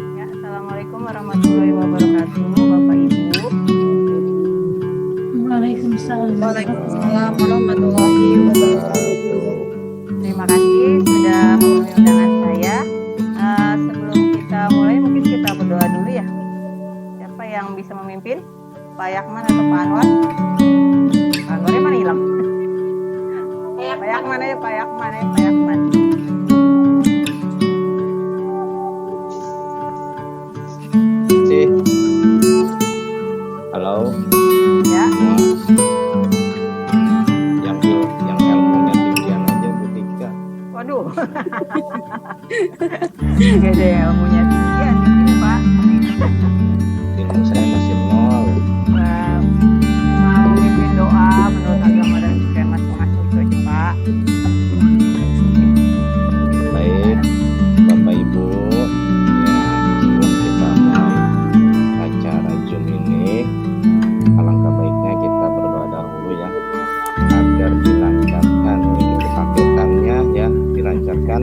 Assalamualaikum warahmatullahi wabarakatuh, Bapak Ibu. Waalaikumsalam. Waalaikumsalam warahmatullahi wabarakatuh. Terima kasih sudah memenuhi undangan saya. Sebelum kita mulai, mungkin kita berdoa dulu ya. Siapa yang bisa memimpin? Pak Yakman atau Pak Anwar? Pak Anwarnya mana hilang? Pak Yakman aja, Pak Yakman aja, Pak Yakman. Halo Ya, semua, yang ilmunya tinggian aja Bu Tika. waduh. Gak ada yang ilmunya tinggian di sini, Pak. Ilmu saya masih nol. Mau memimpin doa menurut agama dan kepercayaan masing-masing itu aja, Pak. Baik Bapak Ibu, ya sebelum kita mulai acara Zoom ini, alangkah baiknya kita berdoa dahulu ya, agar dilancarkan itu paketannya ya, dilancarkan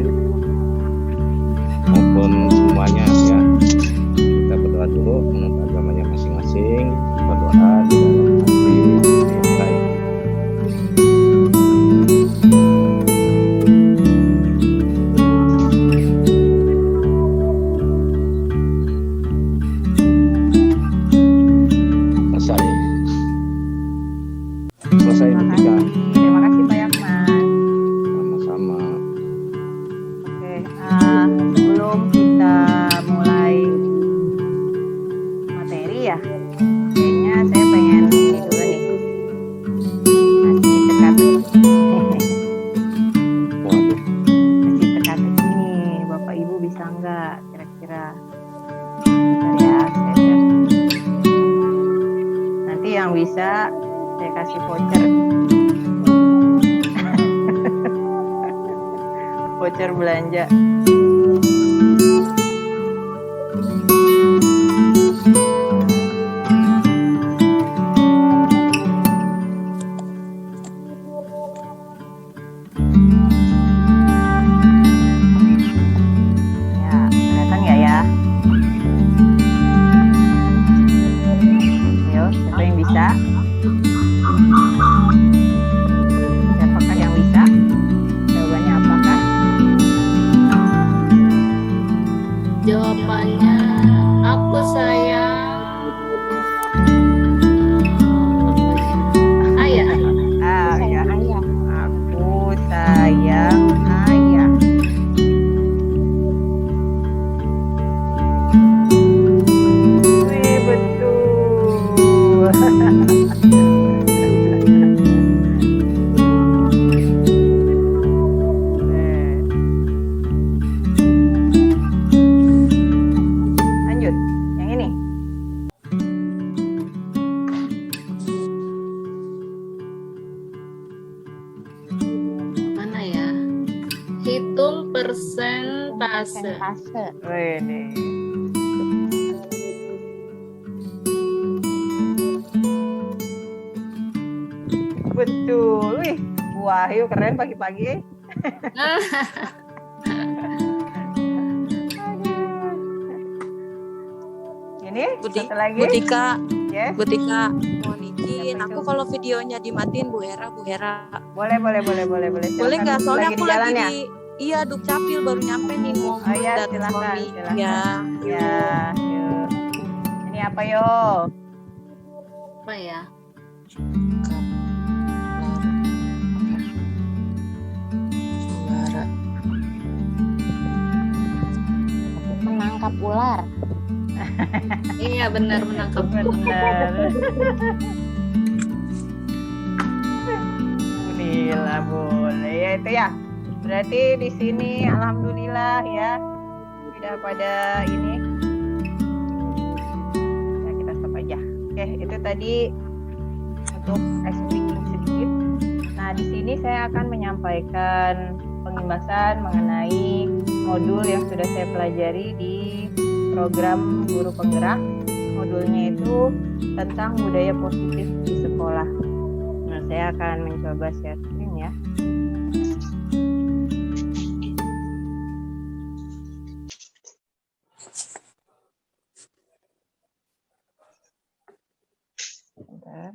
maupun semuanya ya. Kita berdoa dulu menurut agamanya masing-masing, berdoa di dalam hati yang baik. Selesai Bu Tika. Terima kasih Pak Yakman. Sama-sama. Oke, sebelum kita mulai materi ya, kayaknya saya pengen ini dulu nih, ngasih teka-teki. Waduh, Ngasih teka-teki nih, Bapak Ibu bisa nggak kira-kira? Bentar ya, saya share. Nanti yang bisa saya kasih voucher. Voucher belanja. Ya, kelihatan nggak ya? Ayo, siapa yang bisa? Siapakah yang bisa? Jawabannya apakah? Jawabannya aku sayang ayah. Ya. Aku sayang ayah. Wih, betul. Lanjut, yang ini. Mana ya? Hitung persentase. Wih, nih. Betul. Wih, Wahyu keren pagi-pagi. Ini satu lagi. Bu Tika, Yes. Bu Tika, mohon izin. Siapa itu? Aku kalau videonya dimatiin Bu Hera. Boleh. Boleh Silakan. nggak? Soalnya Lagi aku di jalan lagi ya? di Dukcapil baru nyampe nih mau Oh iya, datang silakan. suami. Ya, Ya, yuk. Ini apa yo? Apa ya? suara. Menangkap ular. Iya, benar menangkap. Benar. Alhamdulillah boleh ya itu ya. Berarti di sini alhamdulillah ya tidak pada ini. Ya kita stop aja. Oke, itu tadi untuk speaking sedikit. Nah, di sini saya akan menyampaikan pembahasan mengenai modul yang sudah saya pelajari di program Guru Penggerak. Modulnya itu tentang budaya positif di sekolah. Nah, saya akan mencoba share screen ya. Bentar.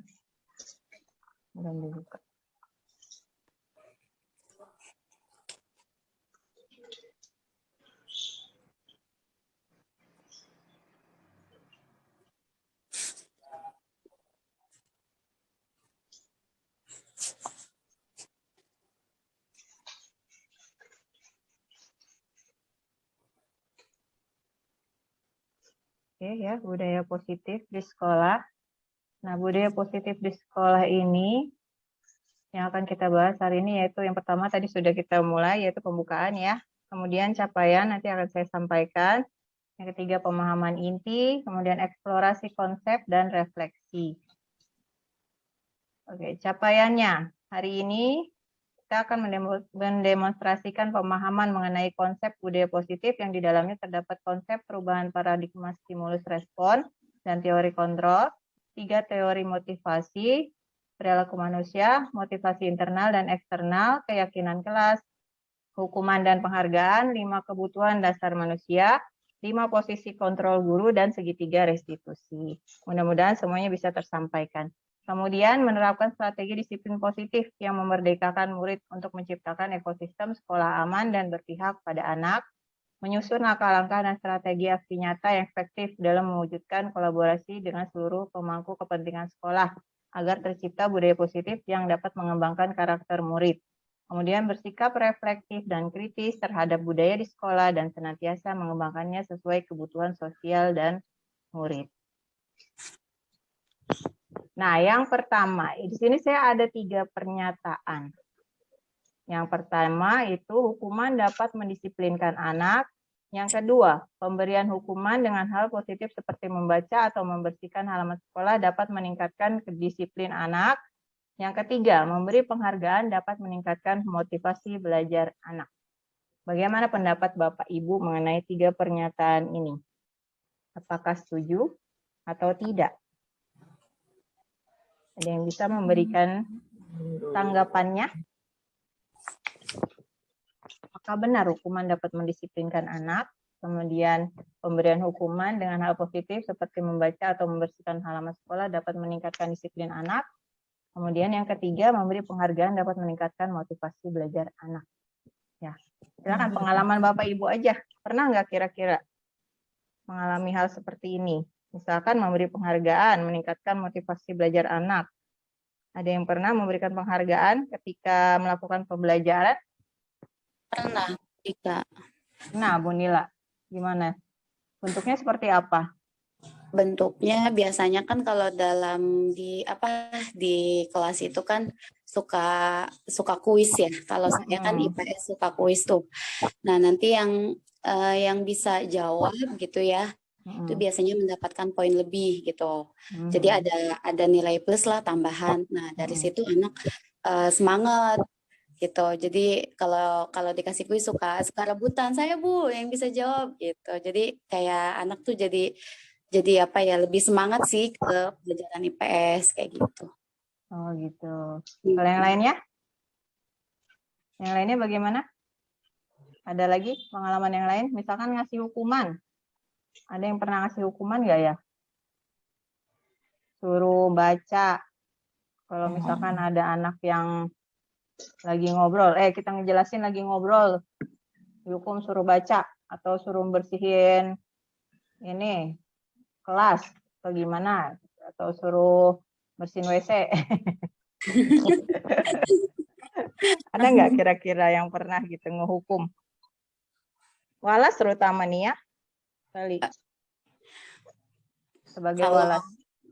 Belum dibuka. Oke ya, budaya positif di sekolah. Nah, budaya positif di sekolah ini yang akan kita bahas hari ini yaitu yang pertama tadi sudah kita mulai yaitu pembukaan ya. Kemudian capaian nanti akan saya sampaikan. Yang ketiga pemahaman inti, kemudian eksplorasi konsep dan refleksi. Oke, capaiannya. Hari ini kita akan mendemonstrasikan pemahaman mengenai konsep budaya positif yang di dalamnya terdapat konsep perubahan paradigma stimulus respon dan teori kontrol, 3 teori motivasi, perilaku manusia, motivasi internal dan eksternal, keyakinan kelas, hukuman dan penghargaan, 5 kebutuhan dasar manusia, 5 posisi kontrol guru, dan segitiga restitusi. Mudah-mudahan semuanya bisa tersampaikan. Kemudian menerapkan strategi disiplin positif yang memerdekakan murid untuk menciptakan ekosistem sekolah aman dan berpihak pada anak, menyusun langkah-langkah dan strategi aksi nyata yang efektif dalam mewujudkan kolaborasi dengan seluruh pemangku kepentingan sekolah agar tercipta budaya positif yang dapat mengembangkan karakter murid. Kemudian bersikap reflektif dan kritis terhadap budaya di sekolah dan senantiasa mengembangkannya sesuai kebutuhan sosial dan murid. Nah, yang pertama, di sini saya ada 3 pernyataan. Yang pertama itu hukuman dapat mendisiplinkan anak. Yang kedua, pemberian hukuman dengan hal positif seperti membaca atau membersihkan halaman sekolah dapat meningkatkan kedisiplin anak. Yang ketiga, memberi penghargaan dapat meningkatkan motivasi belajar anak. Bagaimana pendapat Bapak Ibu mengenai 3 pernyataan ini? Apakah setuju atau tidak? Ada yang bisa memberikan tanggapannya? Apakah benar hukuman dapat mendisiplinkan anak? Kemudian pemberian hukuman dengan hal positif seperti membaca atau membersihkan halaman sekolah dapat meningkatkan disiplin anak. Kemudian yang ketiga, memberi penghargaan dapat meningkatkan motivasi belajar anak. Ya, silakan pengalaman Bapak Ibu aja. Pernah nggak kira-kira mengalami hal seperti ini? Misalkan memberi penghargaan, meningkatkan motivasi belajar anak. Ada yang pernah memberikan penghargaan ketika melakukan pembelajaran? Pernah, Dika. Nah, Bu Nila, gimana? Bentuknya seperti apa? Bentuknya biasanya kan kalau dalam di kelas itu kan suka kuis ya. Kalau saya kan IPS suka kuis tuh. Nah, nanti yang bisa jawab gitu ya, itu biasanya mendapatkan poin lebih gitu. Jadi ada nilai plus lah tambahan. Nah, dari situ anak semangat gitu. Jadi kalau dikasih kuis suka rebutan, saya Bu yang bisa jawab gitu. Jadi kayak anak tuh jadi apa ya, lebih semangat sih ke pelajaran IPS kayak gitu. Oh gitu. Kalau yang lainnya? Yang lainnya bagaimana? Ada lagi pengalaman yang lain? Misalkan ngasih hukuman. Ada yang pernah ngasih hukuman nggak ya? Suruh baca. Kalau misalkan ada anak yang lagi ngobrol, kita ngejelasin lagi ngobrol, dihukum suruh baca atau suruh bersihin ini kelas atau gimana, atau suruh bersihin WC. Ada nggak kira-kira yang pernah gitu ngehukum? Walas terutama nih ya, kali. sebagai Kalau walas.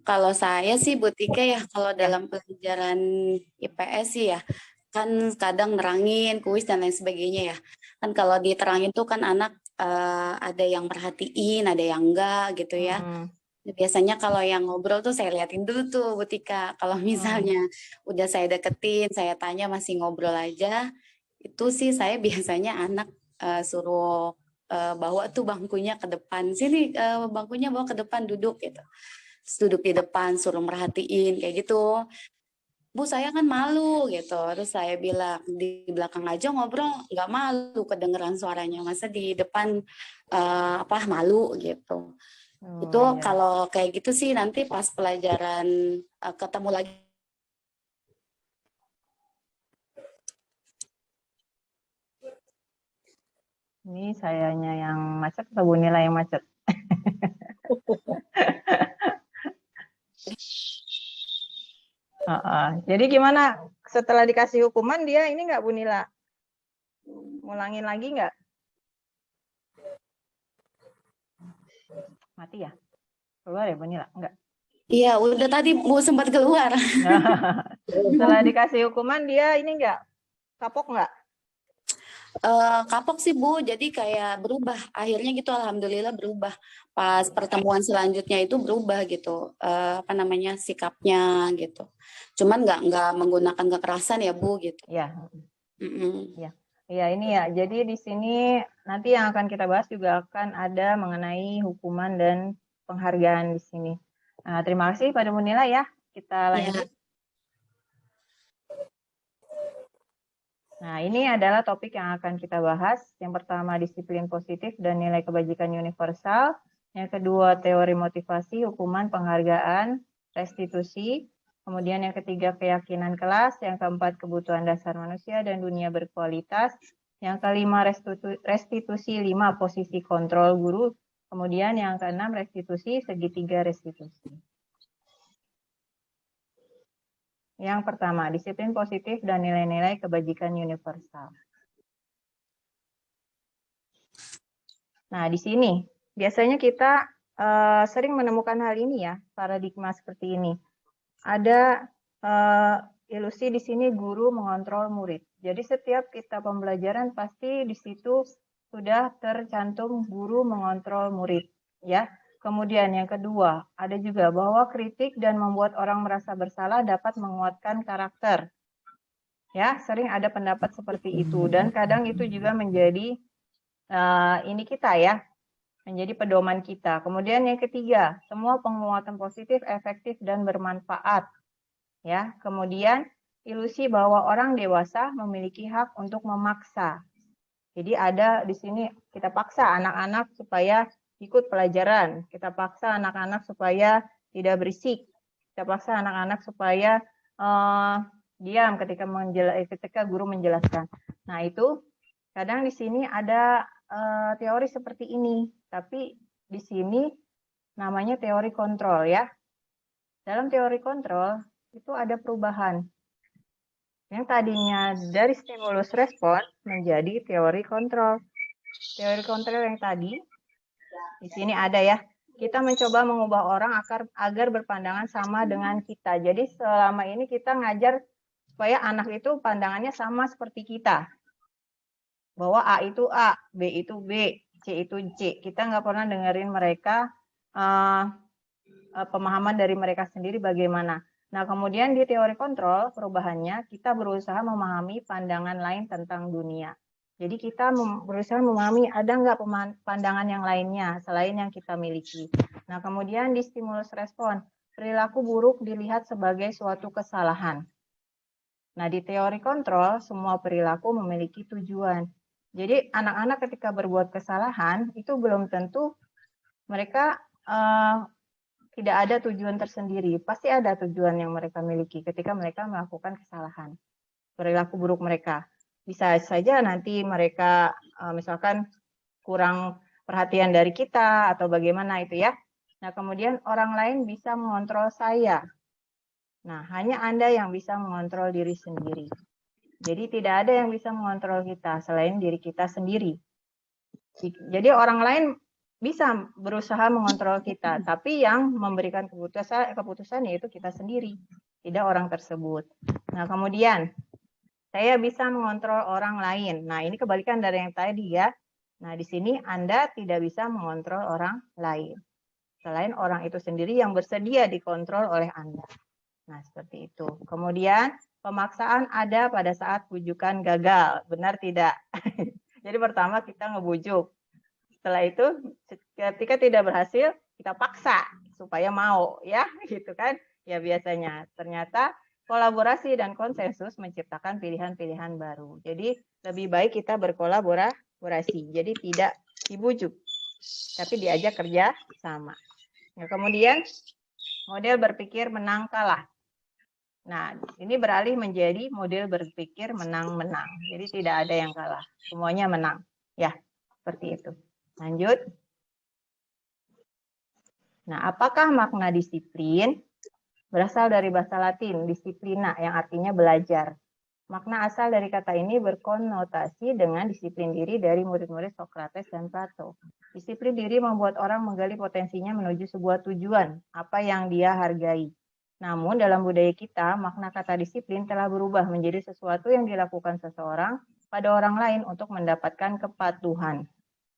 kalau saya sih Bu Tika ya, kalau Ya. dalam pelajaran IPS sih ya, kan kadang nerangin kuis dan lain sebagainya ya. Kan kalau diterangin tuh kan anak ada yang merhatiin, ada yang enggak gitu ya. Hmm. Biasanya kalau yang ngobrol tuh saya liatin dulu tuh Bu Tika. Kalau misalnya udah saya deketin, saya tanya masih ngobrol aja, itu sih saya biasanya anak suruh bawa tuh bangkunya ke depan. Sini bangkunya bawa ke depan duduk gitu. Terus duduk di depan suruh merhatiin kayak gitu. Bu saya kan malu gitu. Terus saya bilang di belakang aja ngobrol nggak malu kedengeran suaranya. Masa di depan malu gitu. Oh, Itu iya. kalau kayak gitu sih nanti pas pelajaran ketemu lagi. Ini sayanya yang macet atau Bu Nila yang macet? Jadi gimana setelah dikasih hukuman dia ini nggak Bu Nila? Ngulangin lagi nggak? Mati ya? Keluar ya Bu Nila? Enggak. Iya udah tadi Bu sempat keluar. Setelah dikasih hukuman dia ini nggak? Kapok nggak? Kapok sih Bu, jadi kayak berubah. Akhirnya gitu alhamdulillah berubah. Pas pertemuan selanjutnya itu berubah gitu. Sikapnya gitu. Cuman nggak menggunakan kekerasan ya Bu gitu. Ya. Mm-mm. Ya ini ya. Jadi di sini nanti yang akan kita bahas juga akan ada mengenai hukuman dan penghargaan di sini. Nah, terima kasih pada Bu Nila ya. Kita lanjut. Nah, ini adalah topik yang akan kita bahas. Yang pertama, disiplin positif dan nilai kebajikan universal. Yang kedua, teori motivasi, hukuman, penghargaan, restitusi. Kemudian yang ketiga, keyakinan kelas. Yang keempat, kebutuhan dasar manusia dan dunia berkualitas. Yang kelima, restitusi 5, posisi kontrol guru. Kemudian yang keenam, restitusi, segitiga restitusi. Yang pertama, disiplin positif dan nilai-nilai kebajikan universal. Nah, di sini biasanya kita sering menemukan hal ini ya, paradigma seperti ini. Ada ilusi di sini guru mengontrol murid. Jadi setiap kita pembelajaran pasti di situ sudah tercantum guru mengontrol murid, ya. Kemudian yang kedua, ada juga bahwa kritik dan membuat orang merasa bersalah dapat menguatkan karakter. Ya, sering ada pendapat seperti itu dan kadang itu juga menjadi ini kita ya, menjadi pedoman kita. Kemudian yang ketiga, semua penguatan positif, efektif dan bermanfaat. Ya, kemudian ilusi bahwa orang dewasa memiliki hak untuk memaksa. Jadi ada di sini kita paksa anak-anak supaya ikut pelajaran, kita paksa anak-anak supaya tidak berisik, kita paksa anak-anak supaya diam ketika guru menjelaskan. Nah itu kadang di sini ada teori seperti ini, tapi di sini namanya teori kontrol ya. Dalam teori kontrol itu ada perubahan. Yang tadinya dari stimulus respon menjadi teori kontrol. Teori kontrol yang tadi di sini ada ya. Kita mencoba mengubah orang agar berpandangan sama dengan kita. Jadi selama ini kita ngajar supaya anak itu pandangannya sama seperti kita. Bahwa A itu A, B itu B, C itu C. Kita nggak pernah dengerin mereka, pemahaman dari mereka sendiri bagaimana. Nah, kemudian di teori kontrol, perubahannya kita berusaha memahami pandangan lain tentang dunia. Jadi kita berusaha memahami ada nggak pandangan yang lainnya selain yang kita miliki. Nah, kemudian di stimulus respon, perilaku buruk dilihat sebagai suatu kesalahan. Nah, di teori kontrol, semua perilaku memiliki tujuan. Jadi, anak-anak ketika berbuat kesalahan, itu belum tentu mereka tidak ada tujuan tersendiri. Pasti ada tujuan yang mereka miliki ketika mereka melakukan kesalahan. Perilaku buruk mereka. Bisa saja nanti mereka misalkan kurang perhatian dari kita atau bagaimana itu ya. Nah, kemudian orang lain bisa mengontrol saya. Nah, hanya Anda yang bisa mengontrol diri sendiri. Jadi tidak ada yang bisa mengontrol kita selain diri kita sendiri. Jadi orang lain bisa berusaha mengontrol kita, tapi yang memberikan keputusan yaitu kita sendiri, tidak orang tersebut. Nah, kemudian saya bisa mengontrol orang lain. Nah, ini kebalikan dari yang tadi ya. Nah, di sini Anda tidak bisa mengontrol orang lain. Selain orang itu sendiri yang bersedia dikontrol oleh Anda. Nah, seperti itu. Kemudian, pemaksaan ada pada saat bujukan gagal. Benar tidak? Jadi pertama kita ngebujuk. Setelah itu, ketika tidak berhasil, kita paksa supaya mau, ya, gitu kan? Ya biasanya. Ternyata kolaborasi dan konsensus menciptakan pilihan-pilihan baru. Jadi lebih baik kita berkolaborasi. Jadi tidak dibujuk, tapi diajak kerja sama. Nah, kemudian model berpikir menang kalah. Nah, ini beralih menjadi model berpikir menang-menang. Jadi tidak ada yang kalah, semuanya menang. Ya, seperti itu. Lanjut. Nah, apakah makna disiplin? Berasal dari bahasa Latin, disiplina, yang artinya belajar. Makna asal dari kata ini berkonotasi dengan disiplin diri dari murid-murid Socrates dan Plato. Disiplin diri membuat orang menggali potensinya menuju sebuah tujuan, apa yang dia hargai. Namun dalam budaya kita, makna kata disiplin telah berubah menjadi sesuatu yang dilakukan seseorang pada orang lain untuk mendapatkan kepatuhan.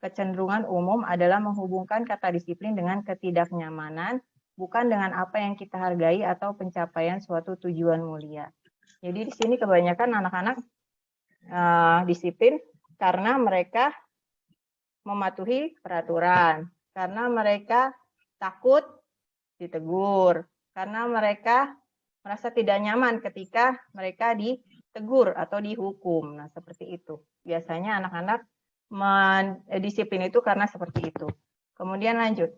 Kecenderungan umum adalah menghubungkan kata disiplin dengan ketidaknyamanan, bukan dengan apa yang kita hargai atau pencapaian suatu tujuan mulia. Jadi di sini kebanyakan anak-anak disiplin karena mereka mematuhi peraturan, karena mereka takut ditegur, karena mereka merasa tidak nyaman ketika mereka ditegur atau dihukum. Nah, seperti itu. Biasanya anak-anak disiplin itu karena seperti itu. Kemudian lanjut.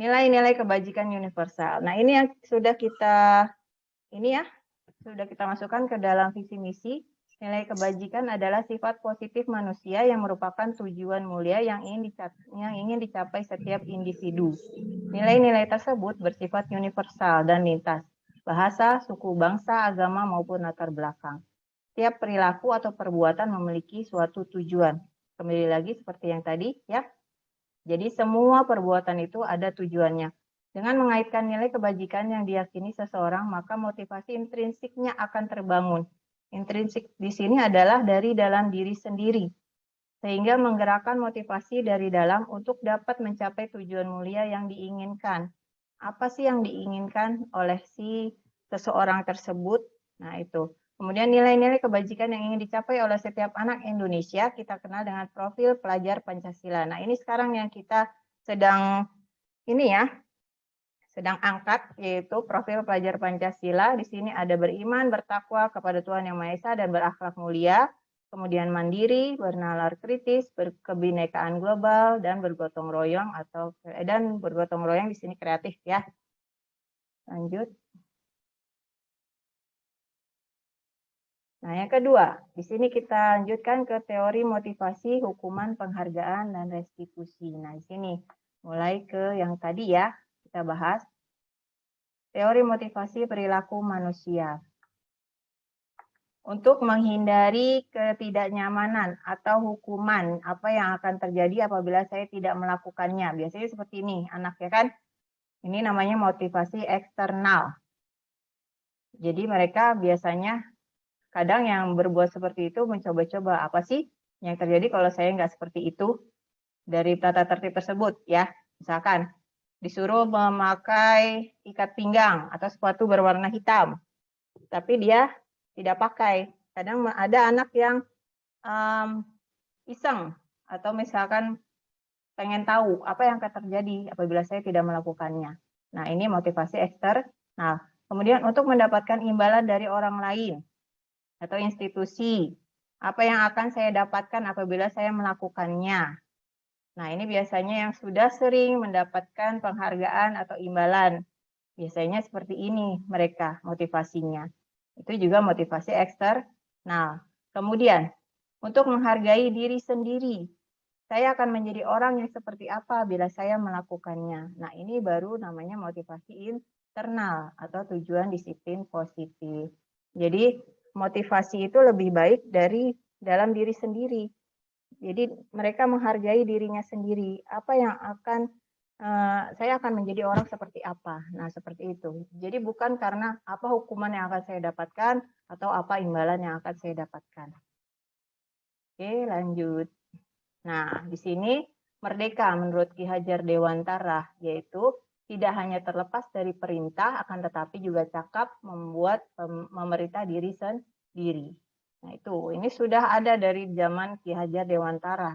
Nilai-nilai kebajikan universal. Nah, ini yang sudah kita masukkan ke dalam visi misi. Nilai kebajikan adalah sifat positif manusia yang merupakan tujuan mulia yang ingin dicapai setiap individu. Nilai-nilai tersebut bersifat universal dan lintas, bahasa, suku, bangsa, agama, maupun latar belakang. Setiap perilaku atau perbuatan memiliki suatu tujuan. Kembali lagi seperti yang tadi, ya. Jadi semua perbuatan itu ada tujuannya. Dengan mengaitkan nilai kebajikan yang diyakini seseorang, maka motivasi intrinsiknya akan terbangun. Intrinsik di sini adalah dari dalam diri sendiri, sehingga menggerakkan motivasi dari dalam untuk dapat mencapai tujuan mulia yang diinginkan. Apa sih yang diinginkan oleh si seseorang tersebut? Nah, itu. Kemudian nilai-nilai kebajikan yang ingin dicapai oleh setiap anak Indonesia kita kenal dengan profil pelajar Pancasila. Nah, ini sekarang yang kita sedang angkat, yaitu profil pelajar Pancasila. Di sini ada beriman, bertakwa kepada Tuhan Yang Maha Esa dan berakhlak mulia, kemudian mandiri, bernalar kritis, berkebinekaan global, dan bergotong royong di sini kreatif, ya. Lanjut. Nah, yang kedua, di sini kita lanjutkan ke teori motivasi, hukuman, penghargaan, dan restitusi. Nah, di sini mulai ke yang tadi ya, kita bahas. Teori motivasi perilaku manusia. Untuk menghindari ketidaknyamanan atau hukuman, apa yang akan terjadi apabila saya tidak melakukannya. Biasanya seperti ini, anak ya kan? Ini namanya motivasi eksternal. Jadi mereka biasanya kadang yang berbuat seperti itu mencoba-coba apa sih yang terjadi kalau saya nggak seperti itu dari tata tertib tersebut ya. Misalkan disuruh memakai ikat pinggang atau sepatu berwarna hitam, tapi dia tidak pakai. Kadang ada anak yang iseng atau misalkan pengen tahu apa yang akan terjadi apabila saya tidak melakukannya. Nah, ini motivasi eksternal. Nah, kemudian untuk mendapatkan imbalan dari orang lain atau institusi, apa yang akan saya dapatkan apabila saya melakukannya. Nah, ini biasanya yang sudah sering mendapatkan penghargaan atau imbalan. Biasanya seperti ini mereka motivasinya. Itu juga motivasi eksternal. Kemudian, untuk menghargai diri sendiri. Saya akan menjadi orang yang seperti apa bila saya melakukannya. Nah, ini baru namanya motivasi internal atau tujuan disiplin positif. Jadi, motivasi itu lebih baik dari dalam diri sendiri. Jadi mereka menghargai dirinya sendiri. Apa yang akan saya akan menjadi orang seperti apa. Nah, seperti itu. Jadi bukan karena apa hukuman yang akan saya dapatkan atau apa imbalan yang akan saya dapatkan. Oke, lanjut. Nah, di sini merdeka menurut Ki Hajar Dewantara yaitu tidak hanya terlepas dari perintah, akan tetapi juga cakap membuat memerintah diri sendiri. Nah itu, ini sudah ada dari zaman Ki Hajar Dewantara,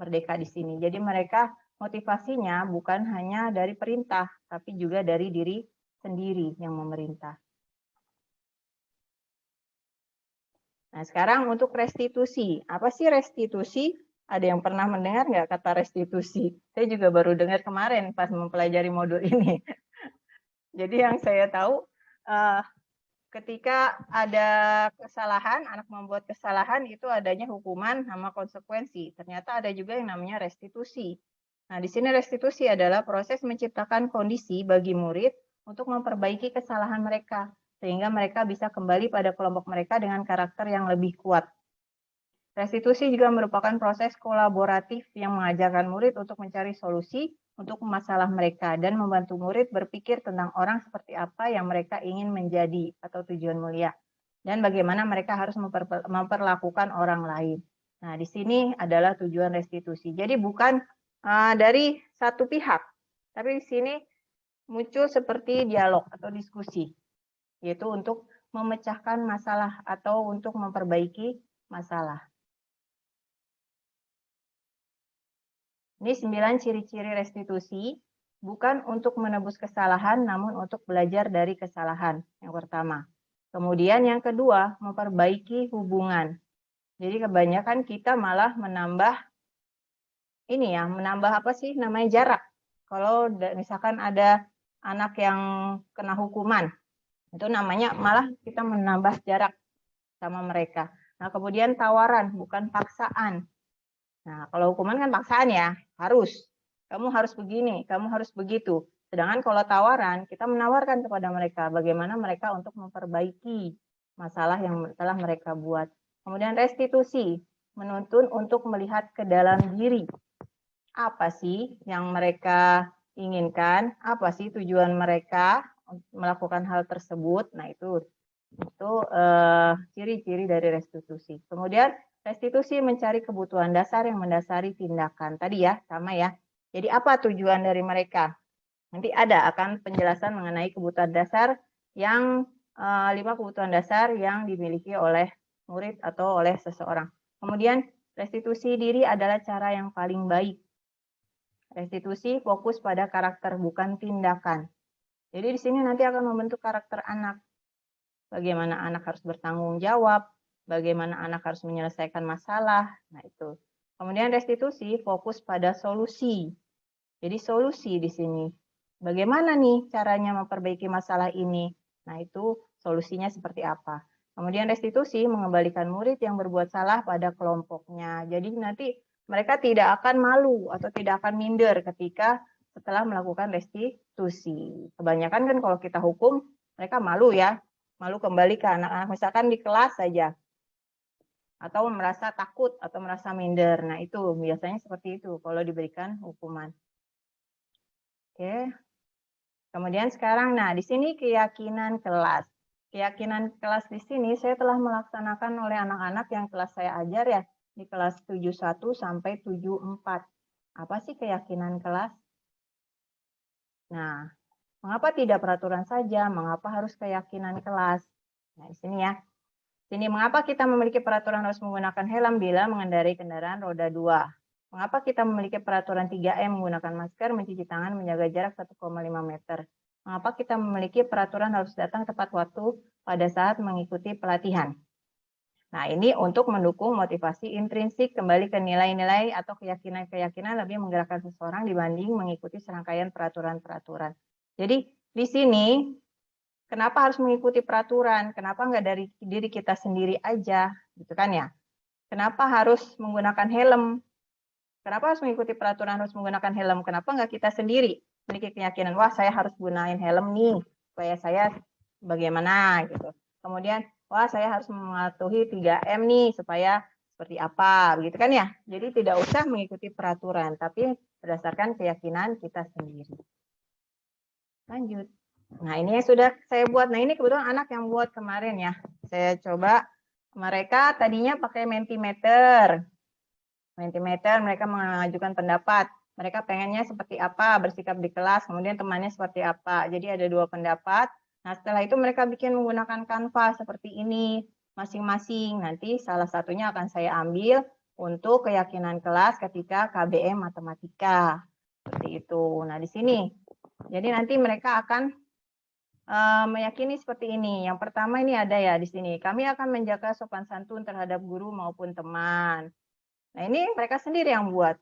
merdeka di sini. Jadi mereka motivasinya bukan hanya dari perintah, tapi juga dari diri sendiri yang memerintah. Nah sekarang untuk restitusi. Apa sih restitusi? Ada yang pernah mendengar nggak kata restitusi? Saya juga baru dengar kemarin pas mempelajari modul ini. Jadi yang saya tahu, ketika ada kesalahan, anak membuat kesalahan, itu adanya hukuman sama konsekuensi. Ternyata ada juga yang namanya restitusi. Nah, di sini restitusi adalah proses menciptakan kondisi bagi murid untuk memperbaiki kesalahan mereka, sehingga mereka bisa kembali pada kelompok mereka dengan karakter yang lebih kuat. Restitusi juga merupakan proses kolaboratif yang mengajarkan murid untuk mencari solusi untuk masalah mereka dan membantu murid berpikir tentang orang seperti apa yang mereka ingin menjadi atau tujuan mulia dan bagaimana mereka harus memperlakukan orang lain. Nah, di sini adalah tujuan restitusi. Jadi bukan dari satu pihak, tapi di sini muncul seperti dialog atau diskusi, yaitu untuk memecahkan masalah atau untuk memperbaiki masalah. Ini 9 ciri-ciri restitusi, bukan untuk menebus kesalahan, namun untuk belajar dari kesalahan, yang pertama. Kemudian yang kedua, memperbaiki hubungan. Jadi kebanyakan kita malah menambah, ini ya, menambah apa sih namanya jarak. Kalau misalkan ada anak yang kena hukuman, itu namanya malah kita menambah jarak sama mereka. Nah kemudian tawaran, bukan paksaan. Nah, kalau hukuman kan paksaan ya, harus. Kamu harus begini, kamu harus begitu. Sedangkan kalau tawaran, kita menawarkan kepada mereka bagaimana mereka untuk memperbaiki masalah yang telah mereka buat. Kemudian restitusi, menuntun untuk melihat ke dalam diri. Apa sih yang mereka inginkan? Apa sih tujuan mereka melakukan hal tersebut? Nah, itu ciri-ciri dari restitusi. Kemudian restitusi mencari kebutuhan dasar yang mendasari tindakan. Tadi ya, sama ya. Jadi apa tujuan dari mereka? Nanti ada akan penjelasan mengenai kebutuhan dasar yang 5 kebutuhan dasar yang dimiliki oleh murid atau oleh seseorang. Kemudian restitusi diri adalah cara yang paling baik. Restitusi fokus pada karakter bukan tindakan. Jadi di sini nanti akan membentuk karakter anak. Bagaimana anak harus bertanggung jawab, bagaimana anak harus menyelesaikan masalah. Nah, itu. Kemudian restitusi fokus pada solusi. Jadi solusi di sini. Bagaimana nih caranya memperbaiki masalah ini? Nah, itu solusinya seperti apa? Kemudian restitusi mengembalikan murid yang berbuat salah pada kelompoknya. Jadi nanti mereka tidak akan malu atau tidak akan minder ketika setelah melakukan restitusi. Kebanyakan kan kalau kita hukum, mereka malu ya. Malu kembali ke anak-anak, misalkan di kelas saja, atau merasa takut atau merasa minder. Nah itu biasanya seperti itu kalau diberikan hukuman. Oke. Kemudian sekarang, nah di sini keyakinan kelas. Keyakinan kelas di sini saya telah melaksanakan oleh anak-anak yang kelas saya ajar ya, di kelas 71 sampai 74. Apa sih keyakinan kelas? Nah, mengapa tidak peraturan saja? Mengapa harus keyakinan kelas? Nah, di sini ya. Sini mengapa kita memiliki peraturan harus menggunakan helm bila mengendarai kendaraan roda 2? Mengapa kita memiliki peraturan 3M menggunakan masker, mencuci tangan, menjaga jarak 1,5 meter? Mengapa kita memiliki peraturan harus datang tepat waktu pada saat mengikuti pelatihan? Nah, ini untuk mendukung motivasi intrinsik kembali ke nilai-nilai atau keyakinan-keyakinan lebih menggerakkan seseorang dibanding mengikuti serangkaian peraturan-peraturan. Jadi di sini kenapa harus mengikuti peraturan? Kenapa nggak dari diri kita sendiri aja, gitu kan ya? Kenapa harus menggunakan helm? Kenapa harus mengikuti peraturan harus menggunakan helm? Kenapa nggak kita sendiri memiliki keyakinan, wah saya harus gunain helm nih, supaya saya bagaimana gitu. Kemudian, wah saya harus mematuhi 3M nih, supaya seperti apa, begitu kan ya? Jadi tidak usah mengikuti peraturan, tapi berdasarkan keyakinan kita sendiri. Lanjut. Nah, ini yang sudah saya buat. Nah, ini kebetulan anak yang buat kemarin ya. Saya coba, mereka tadinya pakai Mentimeter. Mentimeter, mereka mengajukan pendapat. Mereka pengennya seperti apa, bersikap di kelas, kemudian temannya seperti apa. Jadi ada 2 pendapat. Nah, setelah itu mereka bikin menggunakan Canva seperti ini, masing-masing. Nanti salah satunya akan saya ambil untuk keyakinan kelas ketika KBM Matematika. Seperti itu. Nah, di sini. Jadi nanti mereka akan meyakini seperti ini. Yang pertama ini ada ya di sini. Kami akan menjaga sopan santun terhadap guru maupun teman. Nah, ini mereka sendiri yang buat.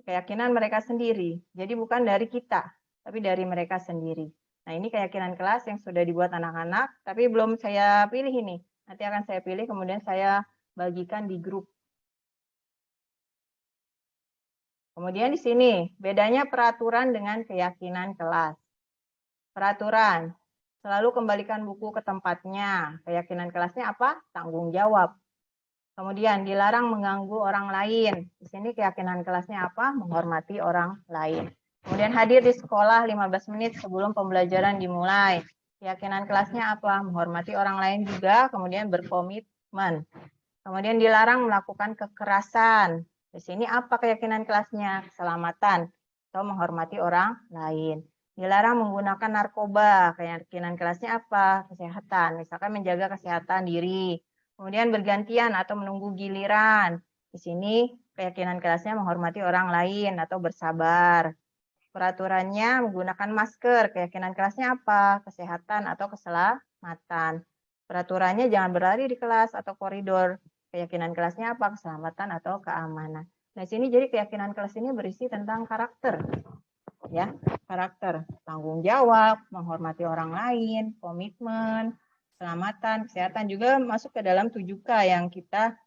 Keyakinan mereka sendiri. Jadi bukan dari kita, tapi dari mereka sendiri. Nah, ini keyakinan kelas yang sudah dibuat anak-anak, tapi belum saya pilih ini. Nanti akan saya pilih, kemudian saya bagikan di grup. Kemudian di sini, bedanya peraturan dengan keyakinan kelas. Peraturan, selalu kembalikan buku ke tempatnya. Keyakinan kelasnya apa? Tanggung jawab. Kemudian dilarang mengganggu orang lain. Di sini keyakinan kelasnya apa? Menghormati orang lain. Kemudian hadir di sekolah 15 menit sebelum pembelajaran dimulai. Keyakinan kelasnya apa? Menghormati orang lain juga, kemudian berkomitmen. Kemudian dilarang melakukan kekerasan. Di sini apa keyakinan kelasnya? Keselamatan atau menghormati orang lain. Dilarang menggunakan narkoba. Keyakinan kelasnya apa? Kesehatan. Misalkan menjaga kesehatan diri. Kemudian bergantian atau menunggu giliran. Di sini keyakinan kelasnya menghormati orang lain atau bersabar. Peraturannya menggunakan masker. Keyakinan kelasnya apa? Kesehatan atau keselamatan. Peraturannya jangan berlari di kelas atau koridor. Keyakinan kelasnya apa? Keselamatan atau keamanan. Nah, sini jadi keyakinan kelas ini berisi tentang karakter. Ya, karakter, tanggung jawab, menghormati orang lain, komitmen, keselamatan, kesehatan juga masuk ke dalam 7K yang kita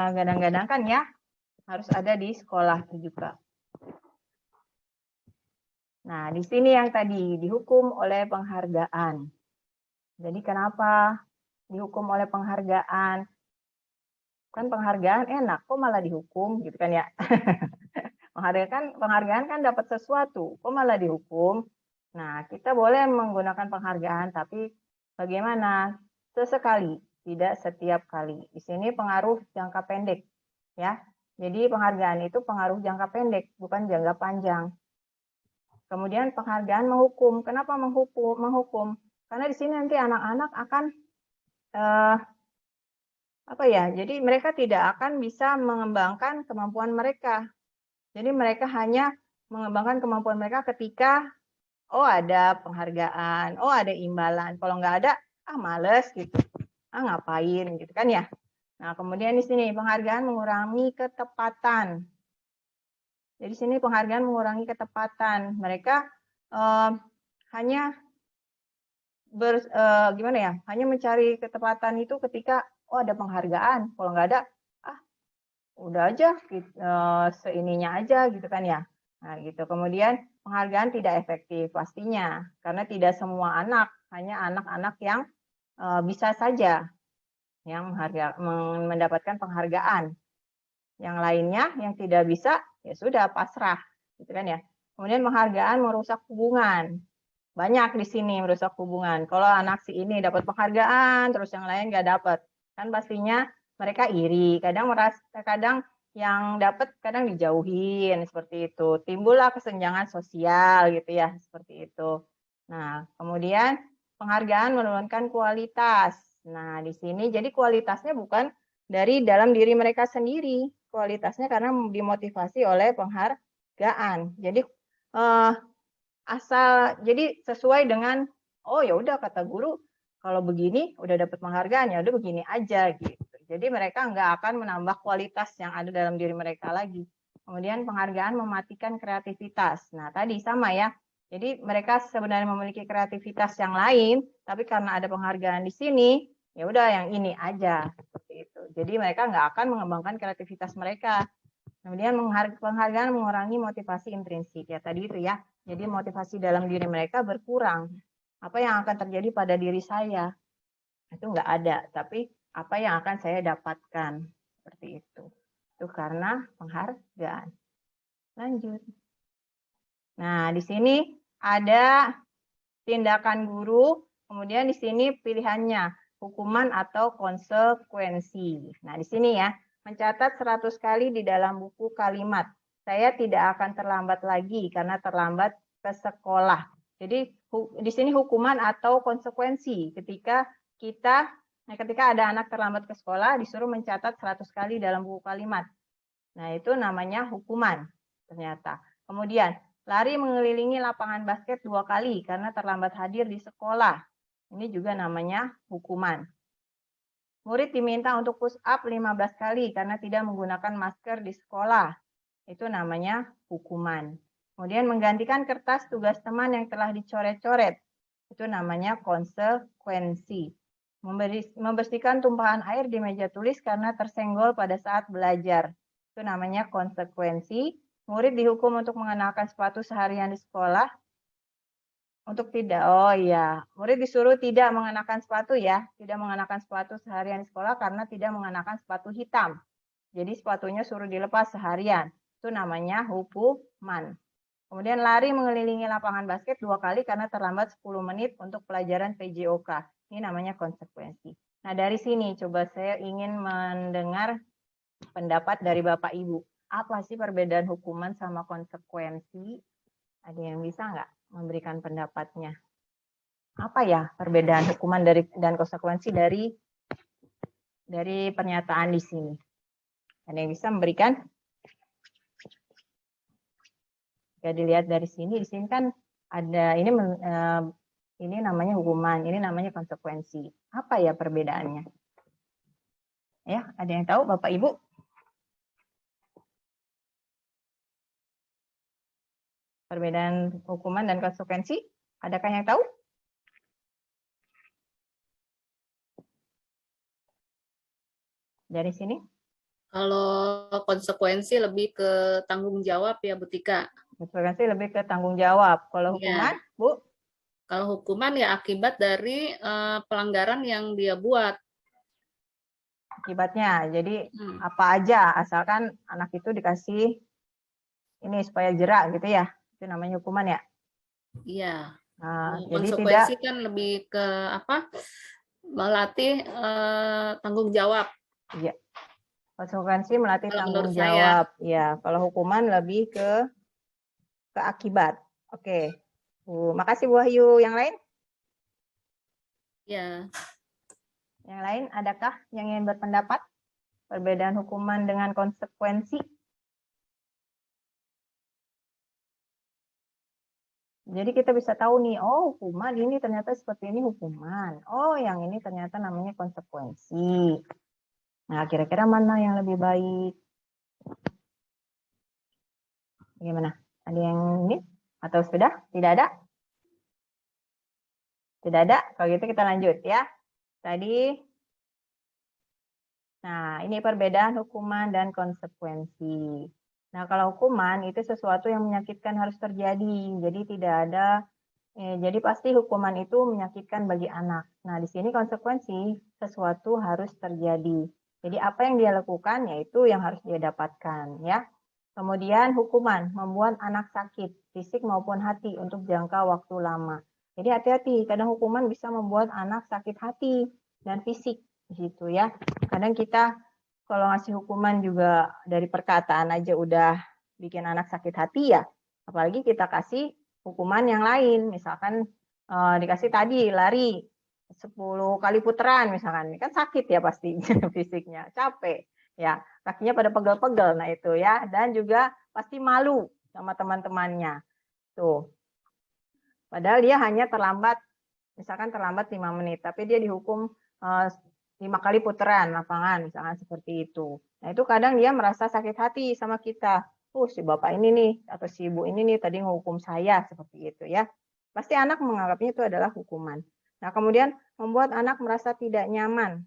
gadang-gadangkan ya. Harus ada di sekolah 7K. Nah, di sini yang tadi dihukum oleh penghargaan. Jadi kenapa dihukum oleh penghargaan? Kan penghargaan enak, kok malah dihukum gitu kan ya. Penghargaan kan dapat sesuatu, kok malah dihukum. Nah, kita boleh menggunakan penghargaan, tapi bagaimana? Sesekali, tidak setiap kali. Di sini pengaruh jangka pendek, ya. Jadi penghargaan itu pengaruh jangka pendek, bukan jangka panjang. Kemudian penghargaan menghukum. Kenapa menghukum? Karena di sini nanti anak-anak akan jadi mereka tidak akan bisa mengembangkan kemampuan mereka. Jadi mereka hanya mengembangkan kemampuan mereka ketika ada penghargaan, ada imbalan. Kalau nggak ada, males gitu. Ngapain gitu kan ya. Nah, kemudian di sini penghargaan mengurangi ketepatan. Jadi sini penghargaan mengurangi ketepatan. Mereka hanya hanya mencari ketepatan itu ketika ada penghargaan. Kalau nggak ada, udah aja seininya aja gitu kan ya. Nah, gitu. Kemudian penghargaan tidak efektif pastinya karena tidak semua anak, hanya anak-anak yang bisa saja yang mendapatkan penghargaan. Yang lainnya yang tidak bisa ya sudah pasrah gitu kan ya. Kemudian penghargaan merusak hubungan. Banyak di sini merusak hubungan. Kalau anak si ini dapat penghargaan terus yang lain nggak dapat, kan pastinya mereka iri. Kadang yang dapat kadang dijauhin seperti itu. Timbullah kesenjangan sosial gitu ya, seperti itu. Nah, kemudian penghargaan menurunkan kualitas. Nah, di sini jadi kualitasnya bukan dari dalam diri mereka sendiri. Kualitasnya karena dimotivasi oleh penghargaan. Jadi jadi sesuai dengan ya udah kata guru kalau begini udah dapat penghargaan ya udah begini aja gitu. Jadi mereka nggak akan menambah kualitas yang ada dalam diri mereka lagi. Kemudian penghargaan mematikan kreativitas. Nah, tadi sama ya. Jadi mereka sebenarnya memiliki kreativitas yang lain, tapi karena ada penghargaan di sini, ya udah yang ini aja seperti itu. Jadi mereka nggak akan mengembangkan kreativitas mereka. Kemudian penghargaan mengurangi motivasi intrinsik ya tadi itu ya. Jadi motivasi dalam diri mereka berkurang. Apa yang akan terjadi pada diri saya? Itu nggak ada, tapi apa yang akan saya dapatkan. Seperti itu. Itu karena penghargaan. Lanjut. Nah, di sini ada tindakan guru, kemudian di sini pilihannya hukuman atau konsekuensi. Nah, di sini ya, mencatat 100 kali di dalam buku kalimat. Saya tidak akan terlambat lagi karena terlambat ke sekolah. Jadi di sini hukuman atau konsekuensi ketika ada anak terlambat ke sekolah disuruh mencatat 100 kali dalam buku kalimat. Nah, itu namanya hukuman ternyata. Kemudian lari mengelilingi lapangan basket 2 kali karena terlambat hadir di sekolah. Ini juga namanya hukuman. Murid diminta untuk push up 15 kali karena tidak menggunakan masker di sekolah. Itu namanya hukuman. Kemudian menggantikan kertas tugas teman yang telah dicoret-coret. Itu namanya konsekuensi. Membersihkan tumpahan air di meja tulis karena tersenggol pada saat belajar. Itu namanya konsekuensi. Murid dihukum untuk mengenakan sepatu seharian di sekolah. Murid disuruh tidak mengenakan sepatu ya. Tidak mengenakan sepatu seharian di sekolah karena tidak mengenakan sepatu hitam. Jadi sepatunya suruh dilepas seharian. Itu namanya hukuman. Kemudian lari mengelilingi lapangan basket 2 kali karena terlambat 10 menit untuk pelajaran PJOK. Ini namanya konsekuensi. Nah, dari sini coba saya ingin mendengar pendapat dari Bapak Ibu. Apa sih perbedaan hukuman sama konsekuensi? Ada yang bisa nggak memberikan pendapatnya? Apa ya perbedaan hukuman dan konsekuensi dari pernyataan di sini? Ada yang bisa memberikan? Ya, dilihat dari sini, di sini kan ada ini namanya hukuman, ini namanya konsekuensi. Apa ya perbedaannya? Ya, ada yang tahu Bapak Ibu? Perbedaan hukuman dan konsekuensi, adakah yang tahu? Dari sini? Kalau konsekuensi lebih ke tanggung jawab ya, Bu Tika. Konsekuensi lebih ke tanggung jawab. Kalau hukuman, Bu? Kalau hukuman ya akibat dari pelanggaran yang dia buat. Akibatnya, jadi apa aja, asalkan anak itu dikasih ini supaya jerak gitu ya. Itu namanya hukuman ya? Iya. Nah, jadi konsekuensi kan lebih ke apa? Melatih tanggung jawab. Iya. Konsekuensi melatih Kalau tanggung menurut jawab. Ya, kalau hukuman lebih ke akibat. Oke. Makasih Bu Wahyu. Yang lain? Ya. Yang lain adakah yang ingin berpendapat? Perbedaan hukuman dengan konsekuensi? Jadi kita bisa tahu nih, oh hukuman ini ternyata seperti ini hukuman. Oh yang ini ternyata namanya konsekuensi. Nah kira-kira mana yang lebih baik? Gimana? Ada yang ini? Atau sudah? Tidak ada? Tidak ada? Kalau gitu kita lanjut ya. Tadi, nah ini perbedaan hukuman dan konsekuensi. Nah kalau hukuman itu sesuatu yang menyakitkan harus terjadi. Jadi tidak ada, jadi pasti hukuman itu menyakitkan bagi anak. Nah di sini konsekuensi sesuatu harus terjadi. Jadi apa yang dia lakukan yaitu yang harus dia dapatkan ya. Kemudian hukuman membuat anak sakit fisik maupun hati untuk jangka waktu lama. Jadi hati-hati, kadang hukuman bisa membuat anak sakit hati dan fisik gitu ya. Kadang kita kalau ngasih hukuman juga dari perkataan aja udah bikin anak sakit hati ya. Apalagi kita kasih hukuman yang lain, misalkan dikasih tadi lari 10 kali putaran misalkan, kan sakit ya pasti fisiknya, capek ya, kakinya pada pegel-pegel, nah itu ya, dan juga pasti malu sama teman-temannya tuh. Padahal dia hanya terlambat, misalkan terlambat 5 menit, tapi dia dihukum 5 kali putaran lapangan, misalkan seperti itu. Nah itu kadang dia merasa sakit hati sama kita. Si bapak ini nih, atau si ibu ini nih tadi menghukum saya, seperti itu ya. Pasti anak menganggapnya itu adalah hukuman. Nah kemudian membuat anak merasa tidak nyaman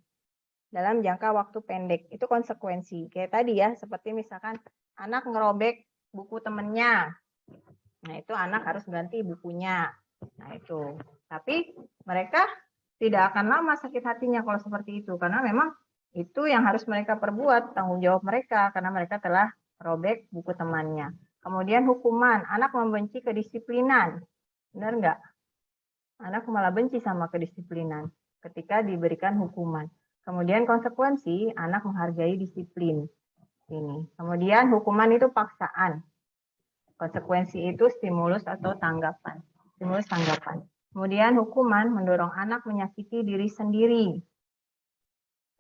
dalam jangka waktu pendek. Itu konsekuensi. Kayak tadi ya, seperti misalkan anak ngerobek buku temennya. Nah itu anak harus ganti bukunya. Nah itu. Tapi mereka tidak akan lama sakit hatinya kalau seperti itu, karena memang itu yang harus mereka perbuat, tanggung jawab mereka, karena mereka telah merobek buku temannya. Kemudian hukuman, anak membenci kedisiplinan. Benar nggak? Anak malah benci sama kedisiplinan ketika diberikan hukuman. Kemudian konsekuensi, anak menghargai disiplin. Ini. Kemudian hukuman itu paksaan. Konsekuensi itu stimulus atau tanggapan. Stimulus tanggapan. Kemudian hukuman mendorong anak menyakiti diri sendiri.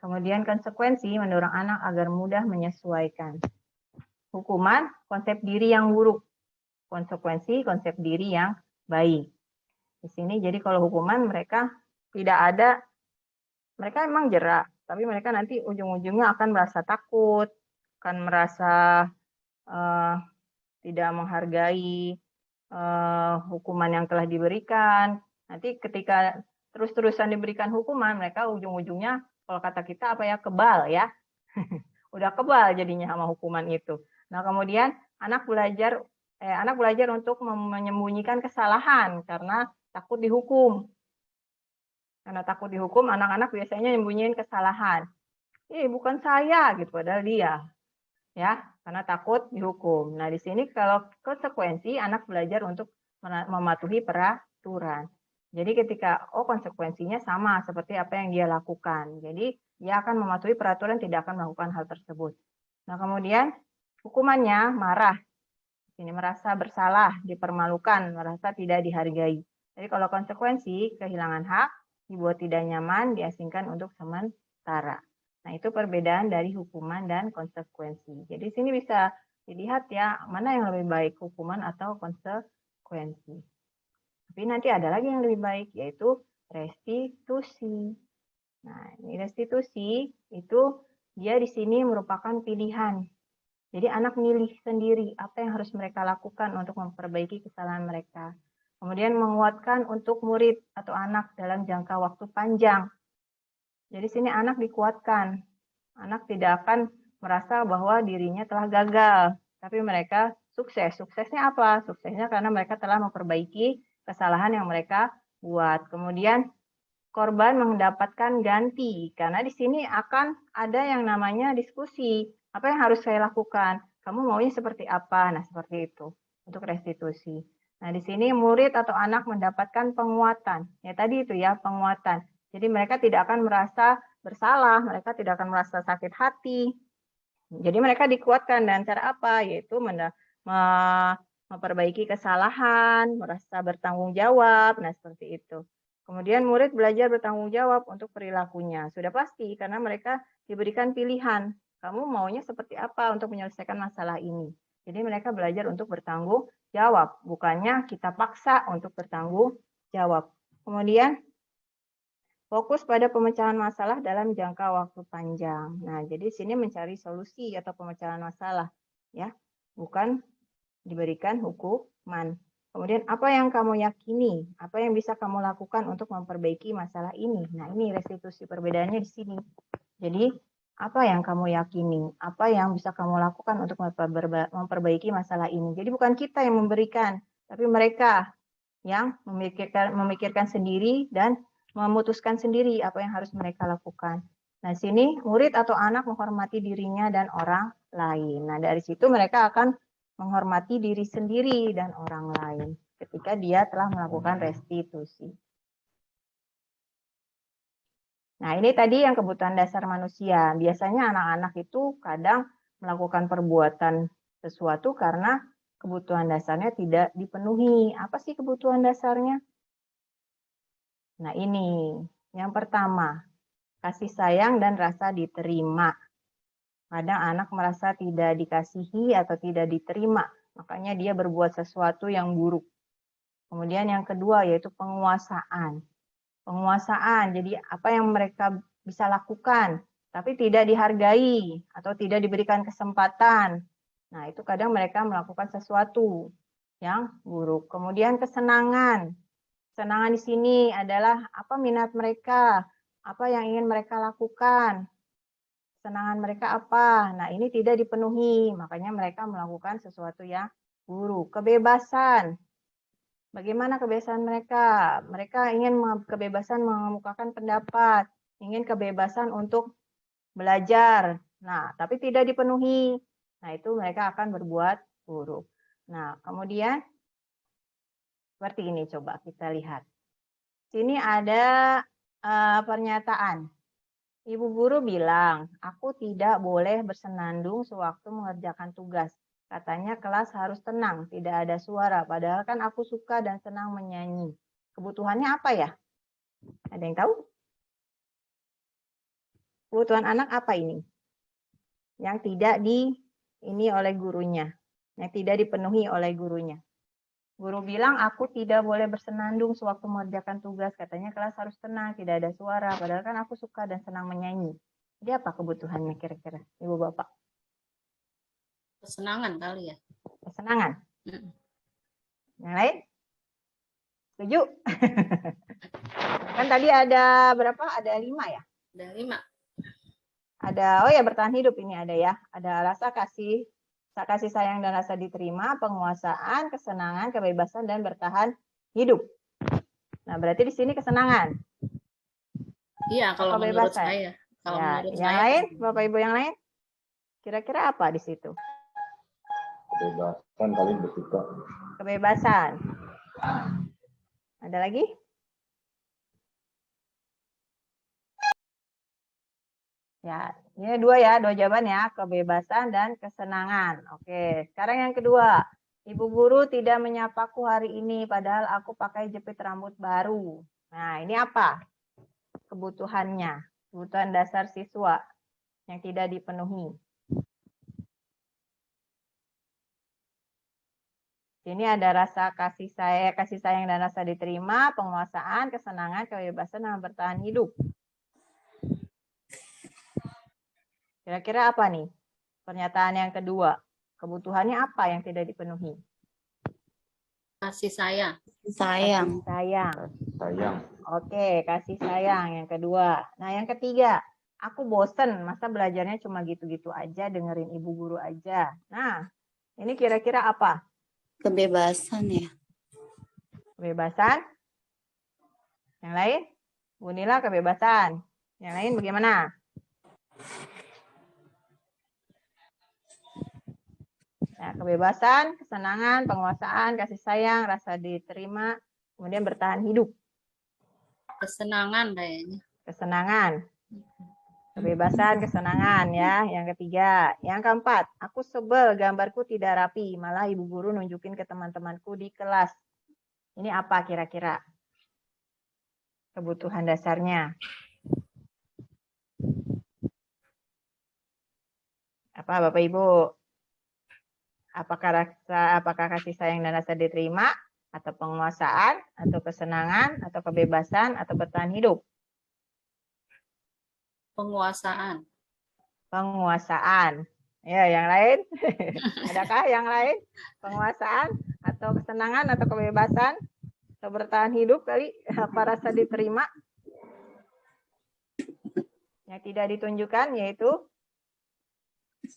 Kemudian konsekuensi mendorong anak agar mudah menyesuaikan. Hukuman, konsep diri yang buruk. Konsekuensi, konsep diri yang baik. Di sini jadi kalau hukuman mereka tidak ada, mereka emang jerak, tapi mereka nanti ujung-ujungnya akan merasa takut, akan merasa tidak menghargai hukuman yang telah diberikan. Nanti ketika terus-terusan diberikan hukuman, mereka ujung-ujungnya kalau kata kita apa ya, kebal ya. Udah kebal jadinya sama hukuman itu. Nah, kemudian anak belajar untuk menyembunyikan kesalahan karena takut dihukum. Karena takut dihukum, anak-anak biasanya nyembunyiin kesalahan. Bukan saya gitu, padahal dia. Ya, karena takut dihukum. Nah, di sini kalau konsekuensi, anak belajar untuk mematuhi peraturan. Jadi ketika, konsekuensinya sama seperti apa yang dia lakukan. Jadi, dia akan mematuhi peraturan, tidak akan melakukan hal tersebut. Nah, kemudian hukumannya marah. Ini merasa bersalah, dipermalukan, merasa tidak dihargai. Jadi kalau konsekuensi, kehilangan hak, dibuat tidak nyaman, diasingkan untuk sementara. Nah, itu perbedaan dari hukuman dan konsekuensi. Jadi sini bisa dilihat ya, mana yang lebih baik, hukuman atau konsekuensi. Tapi nanti ada lagi yang lebih baik, yaitu restitusi. Nah, ini restitusi itu dia di sini merupakan pilihan. Jadi anak milih sendiri apa yang harus mereka lakukan untuk memperbaiki kesalahan mereka. Kemudian menguatkan untuk murid atau anak dalam jangka waktu panjang. Jadi sini anak dikuatkan. Anak tidak akan merasa bahwa dirinya telah gagal, tapi mereka sukses. Suksesnya apa? Suksesnya karena mereka telah memperbaiki kesalahan yang mereka buat. Kemudian korban mendapatkan ganti, karena di sini akan ada yang namanya diskusi. Apa yang harus saya lakukan? Kamu maunya seperti apa? Nah, seperti itu untuk restitusi. Nah, di sini murid atau anak mendapatkan penguatan. Ya, tadi itu ya, penguatan. Jadi mereka tidak akan merasa bersalah, mereka tidak akan merasa sakit hati. Jadi mereka dikuatkan dengan cara apa? Yaitu memperbaiki kesalahan, merasa bertanggung jawab, nah seperti itu. Kemudian murid belajar bertanggung jawab untuk perilakunya. Sudah pasti karena mereka diberikan pilihan. Kamu maunya seperti apa untuk menyelesaikan masalah ini? Jadi mereka belajar untuk bertanggung jawab, bukannya kita paksa untuk bertanggung jawab. Kemudian fokus pada pemecahan masalah dalam jangka waktu panjang. Nah, jadi sini mencari solusi atau pemecahan masalah, ya, bukan diberikan hukuman. Kemudian apa yang kamu yakini? Apa yang bisa kamu lakukan untuk memperbaiki masalah ini? Nah, ini restitusi, perbedaannya di sini. Jadi, apa yang kamu yakini? Apa yang bisa kamu lakukan untuk memperbaiki masalah ini? Jadi bukan kita yang memberikan, tapi mereka yang memikirkan sendiri dan memutuskan sendiri apa yang harus mereka lakukan. Nah, sini murid atau anak menghormati dirinya dan orang lain. Nah, dari situ mereka akan menghormati diri sendiri dan orang lain ketika dia telah melakukan restitusi. Nah, ini tadi yang kebutuhan dasar manusia. Biasanya anak-anak itu kadang melakukan perbuatan sesuatu karena kebutuhan dasarnya tidak dipenuhi. Apa sih kebutuhan dasarnya? Nah, ini yang pertama, kasih sayang dan rasa diterima. Kadang anak merasa tidak dikasihi atau tidak diterima, makanya dia berbuat sesuatu yang buruk. Kemudian yang kedua yaitu penguasaan. Penguasaan, jadi apa yang mereka bisa lakukan, tapi tidak dihargai atau tidak diberikan kesempatan. Nah, itu kadang mereka melakukan sesuatu yang buruk. Kemudian kesenangan. Kesenangan di sini adalah apa minat mereka, apa yang ingin mereka lakukan. Kesenangan mereka apa? Nah, ini tidak dipenuhi, makanya mereka melakukan sesuatu yang buruk. Kebebasan. Bagaimana kebiasaan mereka? Mereka ingin kebebasan mengemukakan pendapat, ingin kebebasan untuk belajar. Nah, tapi tidak dipenuhi. Nah, itu mereka akan berbuat buruk. Nah, kemudian seperti ini coba kita lihat. Sini ada pernyataan. Ibu guru bilang, aku tidak boleh bersenandung sewaktu mengerjakan tugas. Katanya kelas harus tenang, tidak ada suara. Padahal kan aku suka dan senang menyanyi. Kebutuhannya apa ya? Ada yang tahu? Kebutuhan anak apa ini? Yang tidak ini oleh gurunya, yang tidak dipenuhi oleh gurunya. Guru bilang aku tidak boleh bersenandung sewaktu mengerjakan tugas. Katanya kelas harus tenang, tidak ada suara. Padahal kan aku suka dan senang menyanyi. Jadi apa kebutuhannya kira-kira, Ibu Bapak? Kesenangan kali ya. Kesenangan. Mm. Yang lain? Setuju? Kan tadi ada berapa? Ada 5 ya? Ada 5. Ada, oh ya bertahan hidup ini ada ya. Ada rasa kasih sayang dan rasa diterima, penguasaan, kesenangan, kebebasan, dan bertahan hidup. Nah, berarti di sini kesenangan. Iya, kalau menurut Kebebasan. saya. Kalau Ya, menurut yang saya, lain, Bapak Ibu yang lain, kira-kira apa di situ? Kebebasan paling bersuka. Kebebasan. Ada lagi? Ya, ini dua jawaban ya, kebebasan dan kesenangan. Oke, sekarang yang kedua. Ibu guru tidak menyapaku hari ini, padahal aku pakai jepit rambut baru. Nah, ini apa? Kebutuhannya, kebutuhan dasar siswa yang tidak dipenuhi. Ini ada rasa kasih sayang dan rasa diterima, penguasaan, kesenangan, kebebasan, dan bertahan hidup. Kira-kira apa nih? Pernyataan yang kedua. Kebutuhannya apa yang tidak dipenuhi? kasih sayang. Sayang. Kasih sayang. Sayang. Oke, kasih sayang yang kedua. Nah, yang ketiga, aku bosen, masa belajarnya cuma gitu-gitu aja, dengerin ibu guru aja. Nah, ini kira-kira apa? Kebebasan ya. Kebebasan. Yang lain? Bu Nila kebebasan. Yang lain bagaimana? Nah, kebebasan, kesenangan, penguasaan, kasih sayang, rasa diterima, kemudian bertahan hidup. Kesenangan kayaknya. Kesenangan. Kebebasan, kesenangan ya. Yang ketiga. Yang keempat, aku sebel gambarku tidak rapi. Malah ibu guru nunjukin ke teman-temanku di kelas. Ini apa kira-kira? Kebutuhan dasarnya. Apa Bapak Ibu? Apakah kasih sayang dan rasa diterima, atau penguasaan, atau kesenangan, atau kebebasan, atau bertahan hidup? Penguasaan. Penguasaan. Ya, yang lain? Adakah yang lain? Penguasaan, atau kesenangan, atau kebebasan, atau bertahan hidup kali? Apa rasa diterima? Yang tidak ditunjukkan yaitu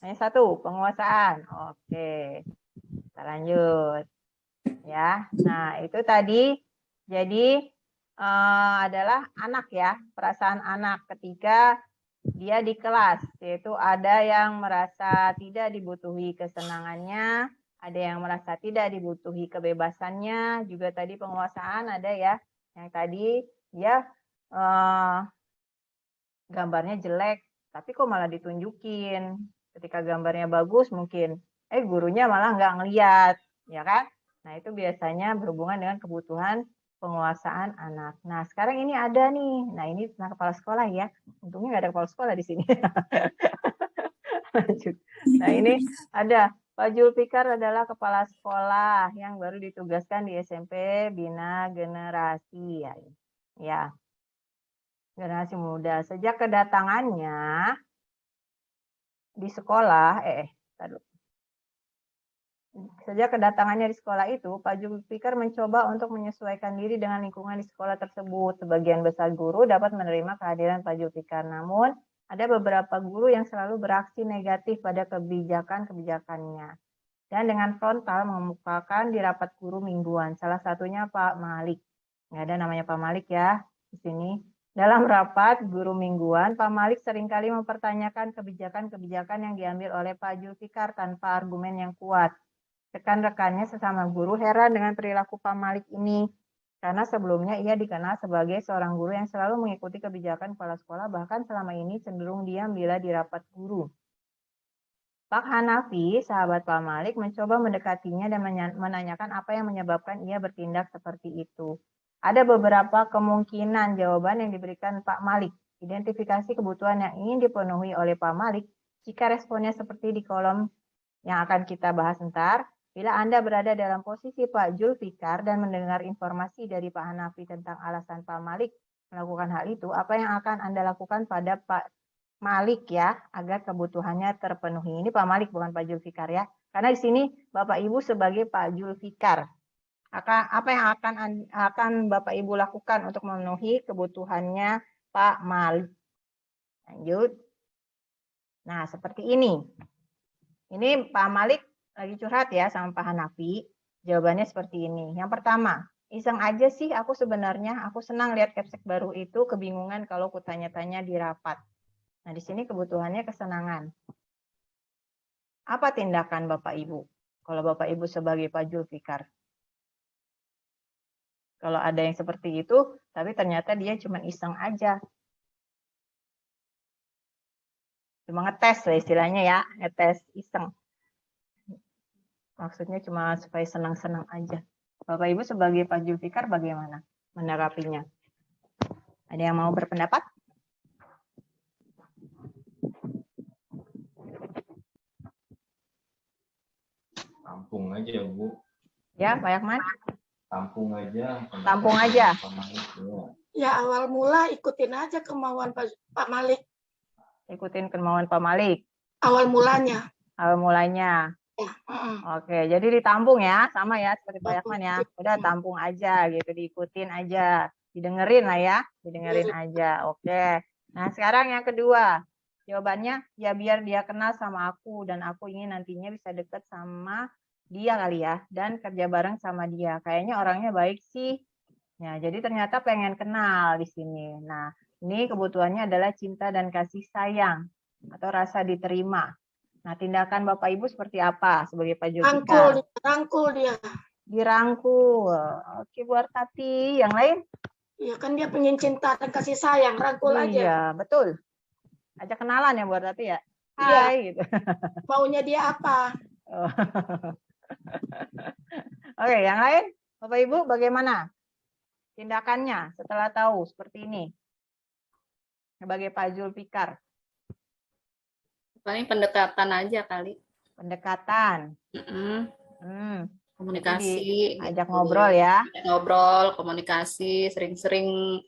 hanya satu, penguasaan. Oke, kita lanjut. Ya, nah itu tadi jadi adalah anak ya, perasaan anak ketika dia di kelas, yaitu ada yang merasa tidak dibutuhi kesenangannya, ada yang merasa tidak dibutuhi kebebasannya, juga tadi penguasaan ada ya, yang tadi dia gambarnya jelek, tapi kok malah ditunjukin. Ketika gambarnya bagus mungkin, gurunya malah nggak ngeliat, ya kan? Nah itu biasanya berhubungan dengan kebutuhan penguasaan anak. Nah sekarang ini ada nih, nah ini tentang kepala sekolah ya. Untungnya nggak ada kepala sekolah di sini. Lanjut. Nah ini ada Pak Julfikar adalah kepala sekolah yang baru ditugaskan di SMP Bina Generasi ya. Ya. Generasi muda. Sejak kedatangannya di sekolah, sejak kedatangannya di sekolah itu, Pak Julfikar mencoba untuk menyesuaikan diri dengan lingkungan di sekolah tersebut. Sebagian besar guru dapat menerima kehadiran Pak Julfikar, namun ada beberapa guru yang selalu beraksi negatif pada kebijakan-kebijakannya. dan dengan frontal mengemukakan di rapat guru mingguan. Salah satunya Pak Malik. Nggak ada namanya Pak Malik ya di sini. Dalam rapat guru mingguan, Pak Malik seringkali mempertanyakan kebijakan-kebijakan yang diambil oleh Pak Zulfikar tanpa argumen yang kuat. Rekan-rekannya sesama guru heran dengan perilaku Pak Malik ini, karena sebelumnya ia dikenal sebagai seorang guru yang selalu mengikuti kebijakan kepala sekolah, bahkan selama ini cenderung diam bila di rapat guru. Pak Hanafi, sahabat Pak Malik, mencoba mendekatinya dan menanyakan apa yang menyebabkan ia bertindak seperti itu. Ada beberapa kemungkinan jawaban yang diberikan Pak Malik. Identifikasi kebutuhan yang ingin dipenuhi oleh Pak Malik, jika responnya seperti di kolom yang akan kita bahas ntar. Bila Anda berada dalam posisi Pak Zulfikar dan mendengar informasi dari Pak Hanafi tentang alasan Pak Malik melakukan hal itu, apa yang akan Anda lakukan pada Pak Malik ya, agar kebutuhannya terpenuhi? Ini Pak Malik, bukan Pak Zulfikar ya. Karena di sini Bapak Ibu sebagai Pak Zulfikar. Apa yang akan Bapak Ibu lakukan untuk memenuhi kebutuhannya Pak Malik? Lanjut. Nah, seperti ini. Ini Pak Malik lagi curhat ya sama Pak Hanafi. Jawabannya seperti ini. Yang pertama, iseng aja sih aku sebenarnya. Aku senang lihat capsek baru itu, kebingungan kalau kutanya-tanya di rapat. Nah, di sini kebutuhannya kesenangan. Apa tindakan Bapak Ibu? Kalau Bapak Ibu sebagai Pak Zulfikar. Kalau ada yang seperti itu, tapi ternyata dia cuma iseng aja. Cuma ngetes lah istilahnya ya, ngetes iseng. Maksudnya cuma supaya senang-senang aja. Bapak Ibu sebagai Pak Zulfikar bagaimana menanggapinya? Ada yang mau berpendapat? Tampung aja, Bu. Ya, Pak Yakman? Tampung aja. Tampung aja. Ya awal mula ikutin aja kemauan Pak Malik. Ikutin kemauan Pak Malik. Awal mulanya. Awal mulanya. Ya, Oke, jadi ditampung ya, sama ya seperti Pak Yakman ya. Udah tampung aja gitu, diikutin aja. Didengerin lah ya, didengerin aja. Oke. Nah, sekarang yang kedua. Jawabannya, ya biar dia kenal sama aku dan aku ingin nantinya bisa deket sama dia kali ya, dan kerja bareng sama dia. Kayaknya orangnya baik sih. Ya, jadi ternyata pengen kenal di sini. Nah, ini kebutuhannya adalah cinta dan kasih sayang atau rasa diterima. Nah, tindakan Bapak Ibu seperti apa sebagai Pak Zulfikar? Rangkul dia. Dirangkul. Oke, Bu Artati. Yang lain? Ya kan dia pengen cinta dan kasih sayang, rangkul aja. Iya, betul. Ajak kenalan ya Bu Artati ya? Iya. Hai gitu. Maunya dia apa? Oh. Oke, yang lain? Bapak Ibu bagaimana tindakannya setelah tahu seperti ini? Sebagai Pak Zulfikar. Paling pendekatan aja kali. Pendekatan. Komunikasi. Ajak gitu. ngobrol ya. Ngobrol, komunikasi, sering-sering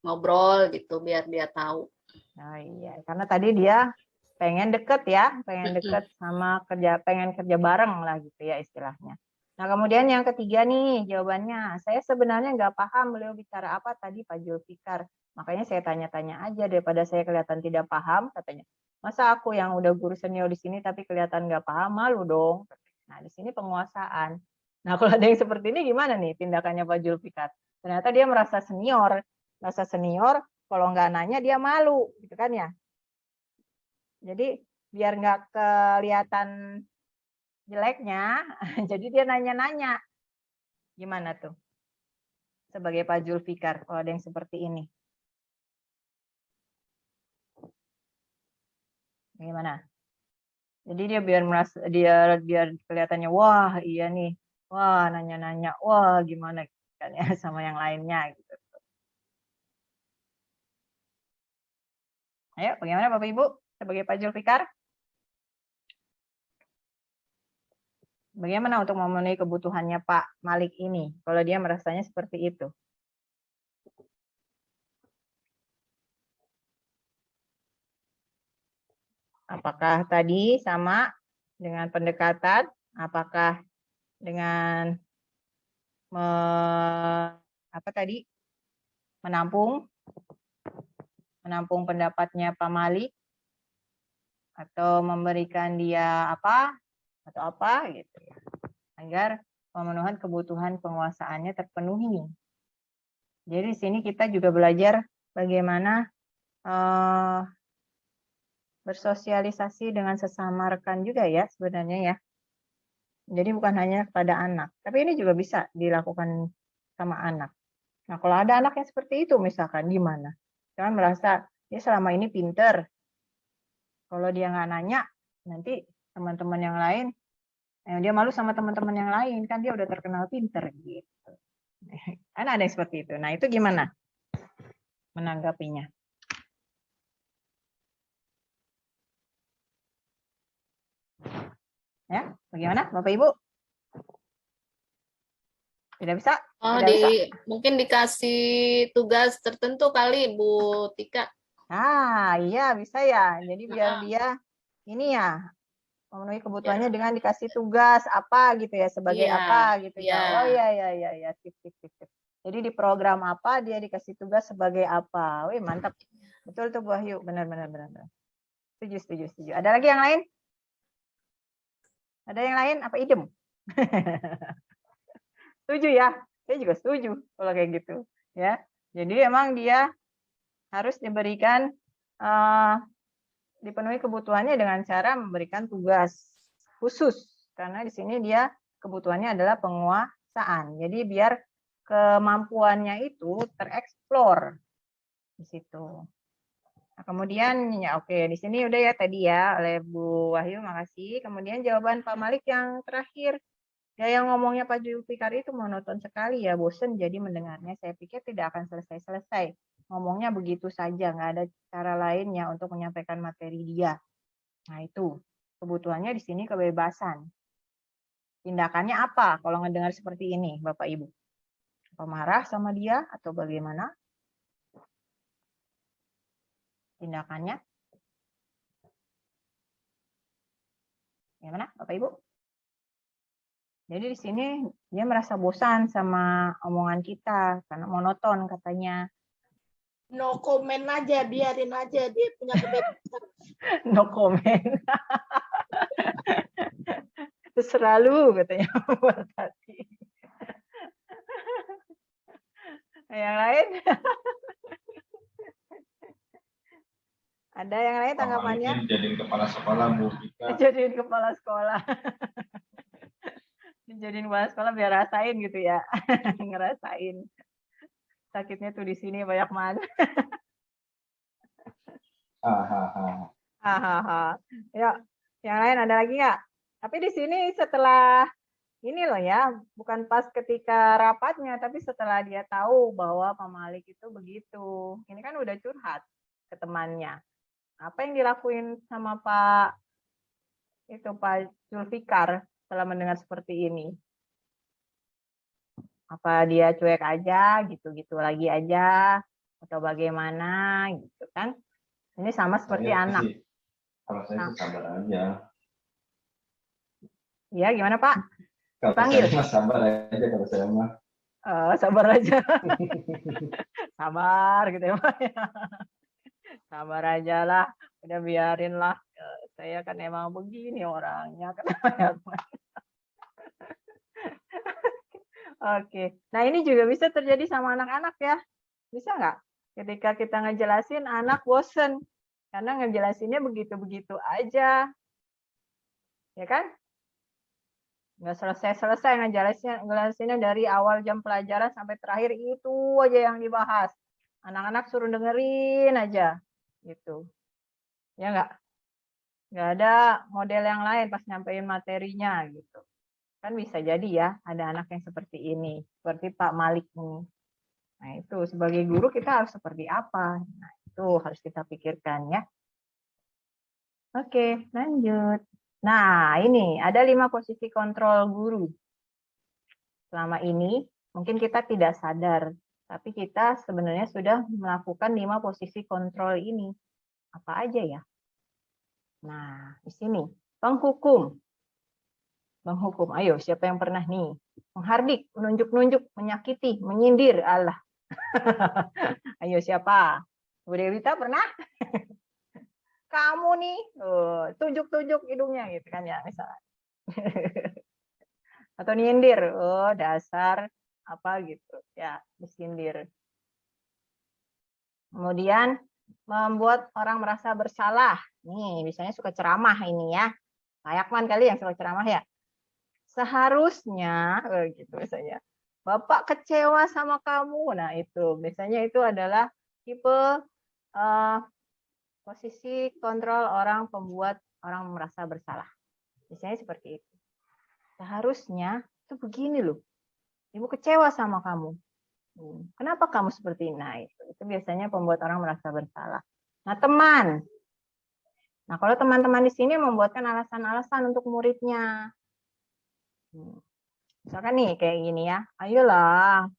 ngobrol gitu biar dia tahu. Oh iya, karena tadi dia pengen deket ya, pengen deket sama pengen kerja bareng lah gitu ya istilahnya. Nah kemudian yang ketiga nih jawabannya, saya sebenarnya nggak paham beliau bicara apa tadi Pak Zulfikar, makanya saya tanya-tanya aja daripada saya kelihatan tidak paham katanya. Masa aku yang udah guru senior di sini tapi kelihatan nggak paham, malu dong. Nah di sini penguasaan. Nah kalau ada yang seperti ini gimana nih tindakannya Pak Zulfikar? Ternyata dia merasa senior, kalau nggak nanya dia malu, gitu kan ya. Jadi biar nggak kelihatan jeleknya, jadi dia nanya-nanya. Gimana tuh? Sebagai Pak Zulfikar, kalau ada yang seperti ini. Gimana? Jadi dia biar merasa dia kelihatannya wah iya nih, wah nanya-nanya, wah gimana kan ya sama yang lainnya gitu. Ayo, bagaimana Bapak Ibu sebagai Pak Zulfikar? Bagaimana untuk memenuhi kebutuhannya Pak Malik ini, kalau dia merasanya seperti itu? Apakah tadi sama dengan pendekatan? Apakah dengan menampung pendapatnya Pak Malik? Atau memberikan dia atau apa gitu ya, agar pemenuhan kebutuhan penguasaannya terpenuhi. Jadi di sini kita juga belajar bagaimana bersosialisasi dengan sesama rekan juga ya sebenarnya ya. Jadi bukan hanya kepada anak, tapi ini juga bisa dilakukan sama anak. Nah, kalau ada anak yang seperti itu misalkan gimana? Jangan merasa dia selama ini pinter. Kalau dia nggak nanya, nanti teman-teman yang lain, dia malu sama teman-teman yang lain, kan dia udah terkenal pinter gitu. Kan ada yang seperti itu. Nah, itu gimana menanggapinya? Ya, bagaimana Bapak Ibu? Tidak bisa? Oh, Tidak bisa? mungkin dikasih tugas tertentu kali Bu Tika. Ah, iya bisa ya. Jadi biar dia ini ya memenuhi kebutuhannya dengan dikasih tugas apa gitu ya, sebagai Iya, apa gitu ya. iya. Oh iya, sip. Jadi di program apa dia dikasih tugas sebagai apa. Wih, mantap. Betul tuh Bu Wahyu, benar. Setuju. Ada lagi yang lain? Ada yang lain apa idem? Setuju ya? Saya juga setuju kalau kayak gitu ya. Jadi emang dia harus diberikan dipenuhi kebutuhannya dengan cara memberikan tugas khusus, karena di sini dia kebutuhannya adalah penguasaan. Jadi biar kemampuannya itu tereksplor di situ. Nah, kemudian ya oke, di sini udah ya tadi ya oleh Bu Wahyu, makasih. Kemudian jawaban Pak Malik yang terakhir. Ya, yang ngomongnya Pak Julfikar itu monoton sekali ya, bosen jadi mendengarnya. Saya pikir tidak akan selesai-selesai. Ngomongnya begitu saja, nggak ada cara lainnya untuk menyampaikan materi dia. Nah itu, kebutuhannya di sini kebebasan. Tindakannya apa kalau ngedengar seperti ini, Bapak Ibu? Apa marah sama dia atau bagaimana? Tindakannya? Gimana, Bapak Ibu? Jadi di sini dia merasa bosan sama omongan kita karena monoton katanya. No comment aja, biarin aja dia punya kebebasan. No comment. Terserah lu katanya buat hati. Yang lain? Ada yang lain tanggapannya? Jadiin kepala sekolah Bu Tika. Jadiin kepala sekolah. Dijadiin kepala sekolah biar rasain gitu ya. Ngerasain. Sakitnya tuh di sini banyak banget. Hahaha. Ya, yang lain ada lagi nggak? Tapi di sini setelah ini loh ya, bukan pas ketika rapatnya, tapi setelah dia tahu bahwa Pak Malik itu begitu. Ini kan udah curhat ke temannya. Apa yang dilakuin sama Pak Julfikar setelah mendengar seperti ini? Apa dia cuek aja, gitu-gitu lagi aja, atau bagaimana gitu kan? Ini sama seperti anak. Kalau saya sih sabar aja. Ya, gimana Pak? Kalau Dipanggil. saya mah sabar aja kalau saya mah. Sabar aja. Sabar gitu ya Pak. Sabar aja lah. Udah biarin lah. Saya kan emang begini orangnya. Oke. Nah ini juga bisa terjadi sama anak-anak ya. Bisa nggak? Ketika kita ngejelasin anak bosen. Karena ngejelasinnya begitu-begitu aja. Ya kan? Nggak selesai-selesai ngejelasinnya dari awal jam pelajaran sampai terakhir itu aja yang dibahas. Anak-anak suruh dengerin aja. Gitu. Ya nggak? Nggak ada model yang lain pas nyampein materinya gitu. Kan bisa jadi ya ada anak yang seperti ini. Seperti Pak Malik nih. Nah itu sebagai guru kita harus seperti apa? Nah itu harus kita pikirkan ya. Oke, lanjut. Nah, ini ada 5 posisi kontrol guru. Selama ini mungkin kita tidak sadar, tapi kita sebenarnya sudah melakukan 5 posisi kontrol ini. Apa aja ya? Nah, di sini penghukum. Menghukum. Ayo, siapa yang pernah nih? Menghardik, menunjuk-nunjuk, menyakiti, menyindir. Allah. Ayo siapa? Bu Dewita pernah? Kamu nih, tunjuk-tunjuk hidungnya gitu kan ya misalnya. Atau nyindir, oh dasar apa gitu ya, disindir. Kemudian membuat orang merasa bersalah. Nih, misalnya suka ceramah ini ya. Layakman kali yang suka ceramah ya. Seharusnya, gitu misalnya. Bapak kecewa sama kamu. Nah, itu biasanya itu adalah tipe posisi kontrol orang pembuat orang merasa bersalah. Misalnya seperti itu. Seharusnya itu begini loh. Ibu kecewa sama kamu. Kenapa kamu seperti ini? Nah, itu biasanya pembuat orang merasa bersalah. Nah, teman. Nah, kalau teman-teman di sini membuatkan alasan-alasan untuk muridnya. Misalkan nih kayak gini ya. Ayolah,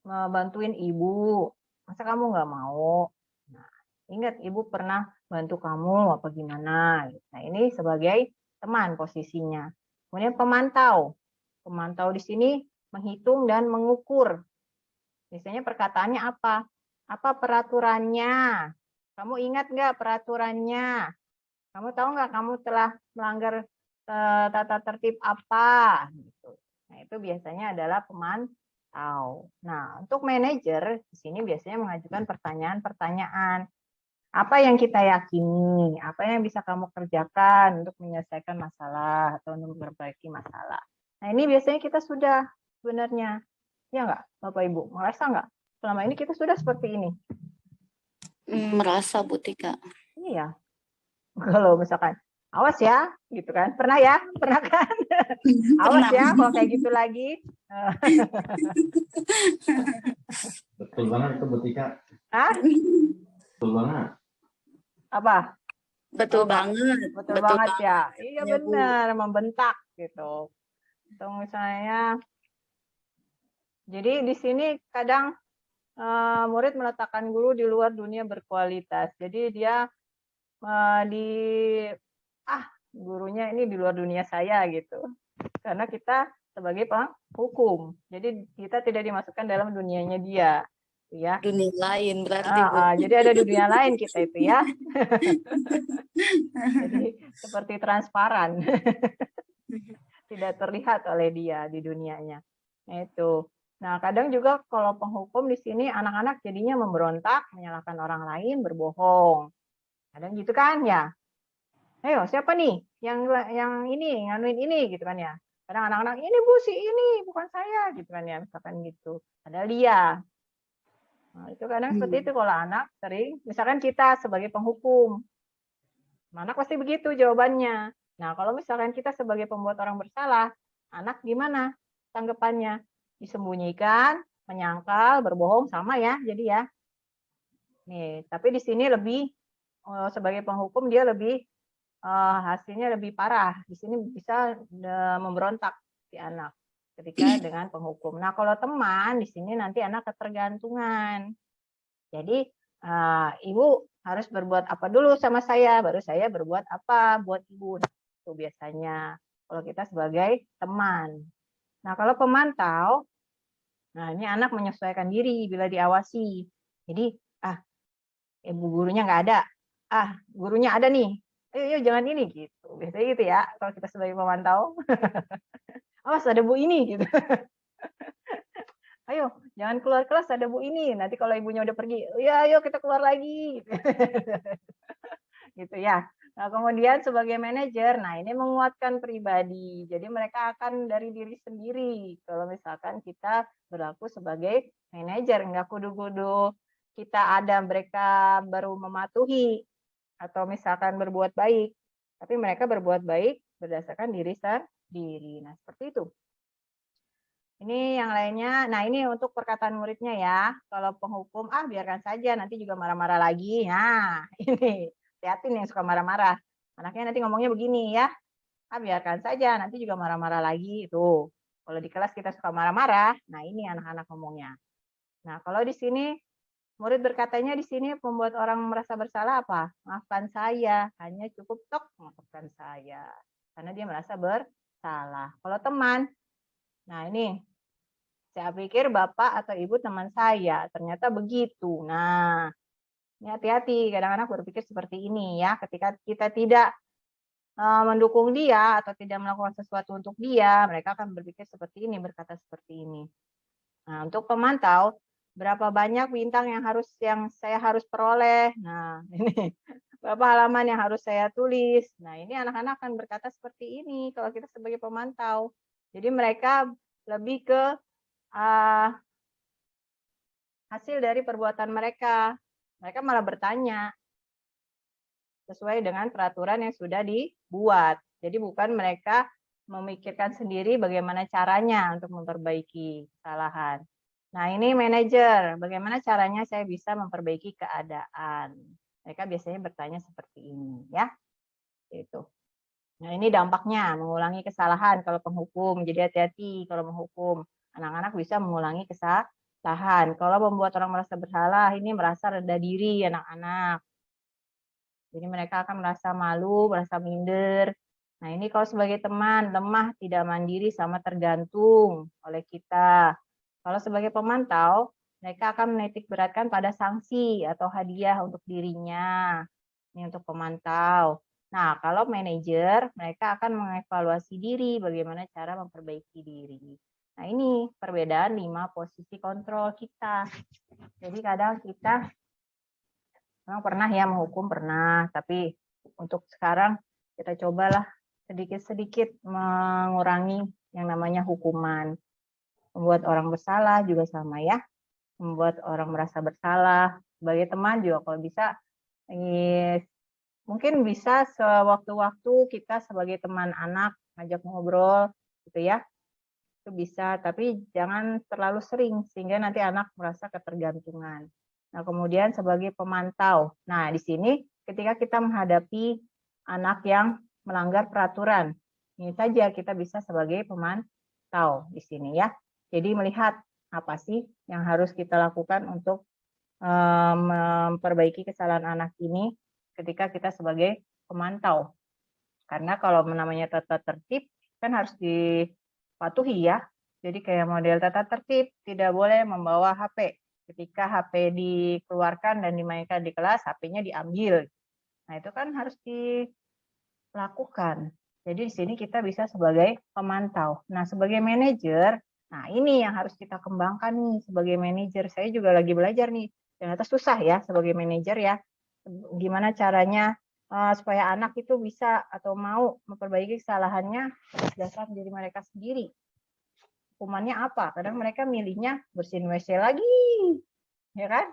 bantuin ibu. Masa kamu nggak mau? Nah, ingat ibu pernah bantu kamu apa gimana? Nah, ini sebagai teman posisinya. Kemudian pemantau. Pemantau di sini menghitung dan mengukur. Biasanya perkataannya apa? Apa peraturannya? Kamu ingat nggak peraturannya? Kamu tahu nggak kamu telah melanggar tata tertib apa? Gitu. Nah, itu biasanya adalah pemantau. Nah, untuk manajer di sini biasanya mengajukan pertanyaan-pertanyaan. Apa yang kita yakini? Apa yang bisa kamu kerjakan untuk menyelesaikan masalah atau untuk memperbaiki masalah? Nah, ini biasanya kita sudah sebenarnya. Ya nggak, Bapak Ibu? Merasa nggak? Selama ini kita sudah seperti ini. Merasa Bu Tika. Iya. Kalau misalkan, awas ya, gitu kan. Pernah ya? Pernah kan? Awas ya, kalau kayak gitu lagi. Betul banget itu Bu Tika. Hah? Betul banget. Apa? Betul Oh, banget. Betul banget ya. Iya Ya, Bu. benar, membentak gitu. Atau misalnya, jadi di sini kadang murid meletakkan guru di luar dunia berkualitas. Jadi dia gurunya ini di luar dunia saya gitu. Karena kita sebagai penghukum. Jadi kita tidak dimasukkan dalam dunianya dia. Ya. Dunia lain berarti Bu. Jadi ada dunia lain kita itu ya. Jadi seperti transparan. Tidak terlihat oleh dia di dunianya. Nah, itu. Nah, kadang juga kalau penghukum di sini anak-anak jadinya memberontak, menyalahkan orang lain, berbohong. Kadang gitu kan ya. Ayo, siapa nih yang ini, nganuin ini gitu kan ya. Kadang anak-anak, ini Bu si ini, bukan saya gitu kan ya, misalkan gitu. Padahal dia. Nah, itu kadang seperti itu kalau anak sering, misalkan kita sebagai penghukum. Anak pasti begitu jawabannya. Nah, kalau misalkan kita sebagai pembuat orang bersalah, anak gimana tanggapannya? Disembunyikan, menyangkal, berbohong, sama ya, jadi ya. Nih, tapi di sini lebih sebagai penghukum dia lebih hasilnya lebih parah. Di sini bisa memberontak si anak ketika dengan penghukum. Nah, kalau teman di sini nanti anak ketergantungan. Jadi ibu harus berbuat apa dulu sama saya, baru saya berbuat apa buat ibu. Itu biasanya kalau kita sebagai teman. Nah, kalau pemantau, nah ini anak menyesuaikan diri bila diawasi. Jadi, ibu gurunya nggak ada. Gurunya ada nih. Ayo jangan ini gitu. Biasanya gitu ya, kalau kita sebagai pemantau. Awas ada Bu ini gitu. Ayo, jangan keluar kelas, ada Bu ini. Nanti kalau ibunya udah pergi, ya ayo kita keluar lagi. Gitu ya. Nah, kemudian sebagai manajer, nah ini menguatkan pribadi. Jadi mereka akan dari diri sendiri. Kalau misalkan kita berlaku sebagai manajer, nggak kudu-kudu kita ada mereka baru mematuhi atau misalkan berbuat baik. Tapi mereka berbuat baik berdasarkan diri sendiri. Nah, seperti itu. Ini yang lainnya, nah ini untuk perkataan muridnya ya. Kalau penghukum, biarkan saja, nanti juga marah-marah lagi. Nah, ini, hati-hati nih yang suka marah-marah. Anaknya nanti ngomongnya begini ya, biarkan saja, nanti juga marah-marah lagi. Tuh, kalau di kelas kita suka marah-marah, nah ini anak-anak ngomongnya. Nah, kalau di sini, murid berkatanya di sini membuat orang merasa bersalah apa? Maafkan saya, hanya cukup tok maafkan saya. Karena dia merasa bersalah. Kalau teman, nah ini, saya pikir Bapak atau Ibu teman saya, ternyata begitu. Nah, ini hati-hati, kadang-kadang berpikir seperti ini ya, ketika kita tidak mendukung dia atau tidak melakukan sesuatu untuk dia, mereka akan berpikir seperti ini, berkata seperti ini. Nah, untuk pemantau, berapa banyak bintang yang saya harus peroleh? Nah, ini berapa halaman yang harus saya tulis? Nah, ini anak-anak akan berkata seperti ini kalau kita sebagai pemantau. Jadi mereka lebih ke hasil dari perbuatan mereka. Mereka malah bertanya sesuai dengan peraturan yang sudah dibuat. Jadi bukan mereka memikirkan sendiri bagaimana caranya untuk memperbaiki kesalahan. Nah, ini manajer, bagaimana caranya saya bisa memperbaiki keadaan. Mereka biasanya bertanya seperti ini, ya. Itu. Nah, ini dampaknya mengulangi kesalahan kalau penghukum. Jadi hati-hati kalau menghukum. Anak-anak bisa mengulangi kesalahan. Kalau membuat orang merasa bersalah, ini merasa rendah diri anak-anak. Jadi mereka akan merasa malu, merasa minder. Nah, ini kalau sebagai teman, lemah, tidak mandiri, sama tergantung oleh kita. Kalau sebagai pemantau, mereka akan menitik beratkan pada sanksi atau hadiah untuk dirinya. Ini untuk pemantau. Nah, kalau manajer, mereka akan mengevaluasi diri, bagaimana cara memperbaiki diri. Nah, ini perbedaan 5 posisi kontrol kita. Jadi kadang kita memang pernah ya menghukum, pernah. Tapi untuk sekarang kita cobalah sedikit-sedikit mengurangi yang namanya hukuman. Membuat orang bersalah juga sama ya. Membuat orang merasa bersalah. Sebagai teman juga kalau bisa, mungkin bisa sewaktu-waktu kita sebagai teman anak ngajak ngobrol gitu ya. Itu bisa, tapi jangan terlalu sering sehingga nanti anak merasa ketergantungan. Nah, kemudian sebagai pemantau. Nah, di sini ketika kita menghadapi anak yang melanggar peraturan, ini saja kita bisa sebagai pemantau di sini ya. Jadi melihat apa sih yang harus kita lakukan untuk memperbaiki kesalahan anak ini ketika kita sebagai pemantau. Karena kalau namanya tata tertib kan harus dipatuhi ya. Jadi kayak model tata tertib, tidak boleh membawa HP. Ketika HP dikeluarkan dan dimainkan di kelas, HP-nya diambil. Nah, itu kan harus dilakukan. Jadi di sini kita bisa sebagai pemantau. Nah, sebagai manajer, nah ini yang harus kita kembangkan nih sebagai manajer. Saya juga lagi belajar nih. Ternyata susah ya sebagai manajer ya. Gimana caranya supaya anak itu bisa atau mau memperbaiki kesalahannya atas dasar diri mereka sendiri. Hukumannya apa? Kadang mereka milihnya bersihin WC lagi, ya kan?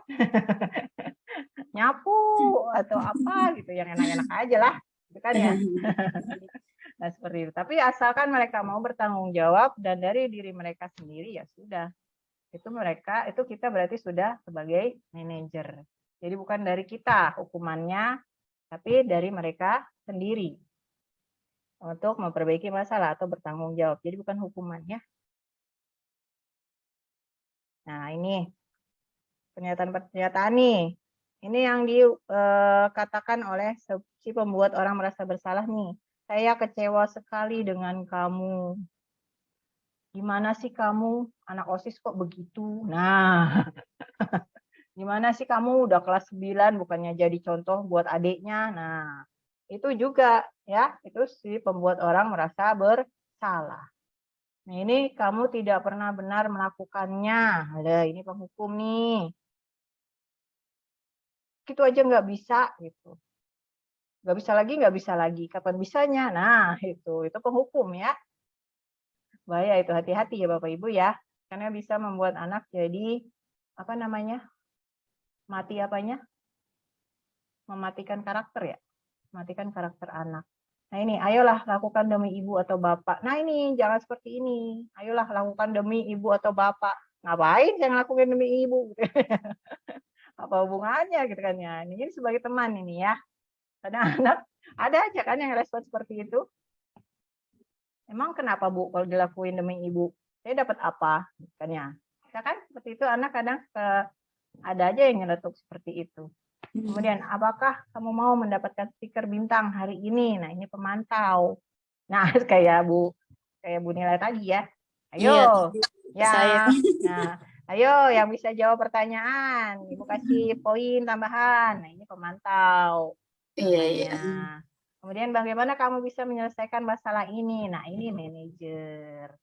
Nyapu atau apa gitu, yang enak-enak aja lah, gitu kan ya. Nah, seperti itu. Tapi asalkan mereka mau bertanggung jawab dan dari diri mereka sendiri ya sudah. Itu kita berarti sudah sebagai manajer. Jadi bukan dari kita hukumannya, tapi dari mereka sendiri untuk memperbaiki masalah atau bertanggung jawab. Jadi bukan hukumannya. Nah, ini pernyataan-pernyataan nih. Ini yang dikatakan oleh si pembuat orang merasa bersalah nih. Saya kecewa sekali dengan kamu. Gimana sih kamu? Anak OSIS kok begitu? Nah, gimana sih kamu udah kelas 9 bukannya jadi contoh buat adiknya? Nah, itu juga ya, itu si pembuat orang merasa bersalah. Nah, ini kamu tidak pernah benar melakukannya. Ada ini penghukum nih. Gitu aja nggak bisa gitu. Nggak bisa lagi. Kapan bisanya? Nah, itu penghukum ya. Bahaya itu, hati-hati ya Bapak Ibu ya. Karena bisa membuat anak jadi apa namanya? Mati apanya? Mematikan karakter ya. Mematikan karakter anak. Nah ini, ayolah lakukan demi ibu atau bapak. Nah ini, jangan seperti ini. Ayolah lakukan demi ibu atau bapak. Ngapain saya ngelakuin demi ibu? Apa hubungannya gitu kan ya. Ini sebagai teman ini ya. Kadang anak ada aja kan yang respon seperti itu. Emang kenapa Bu kalau dilakuin demi ibu? Saya dapat apa? Kan ya. Ya kan seperti itu, anak kadang ada aja yang nyeletuk seperti itu. Kemudian, apakah kamu mau mendapatkan stiker bintang hari ini? Nah, ini pemantau. Nah, kayak Bu Nila tadi ya. Ayo, Saya. nah, ayo yang bisa jawab pertanyaan. Ibu kasih poin tambahan. Nah, ini pemantau. Iya. Nah, Kemudian bagaimana kamu bisa menyelesaikan masalah ini? Nah, ini manajer.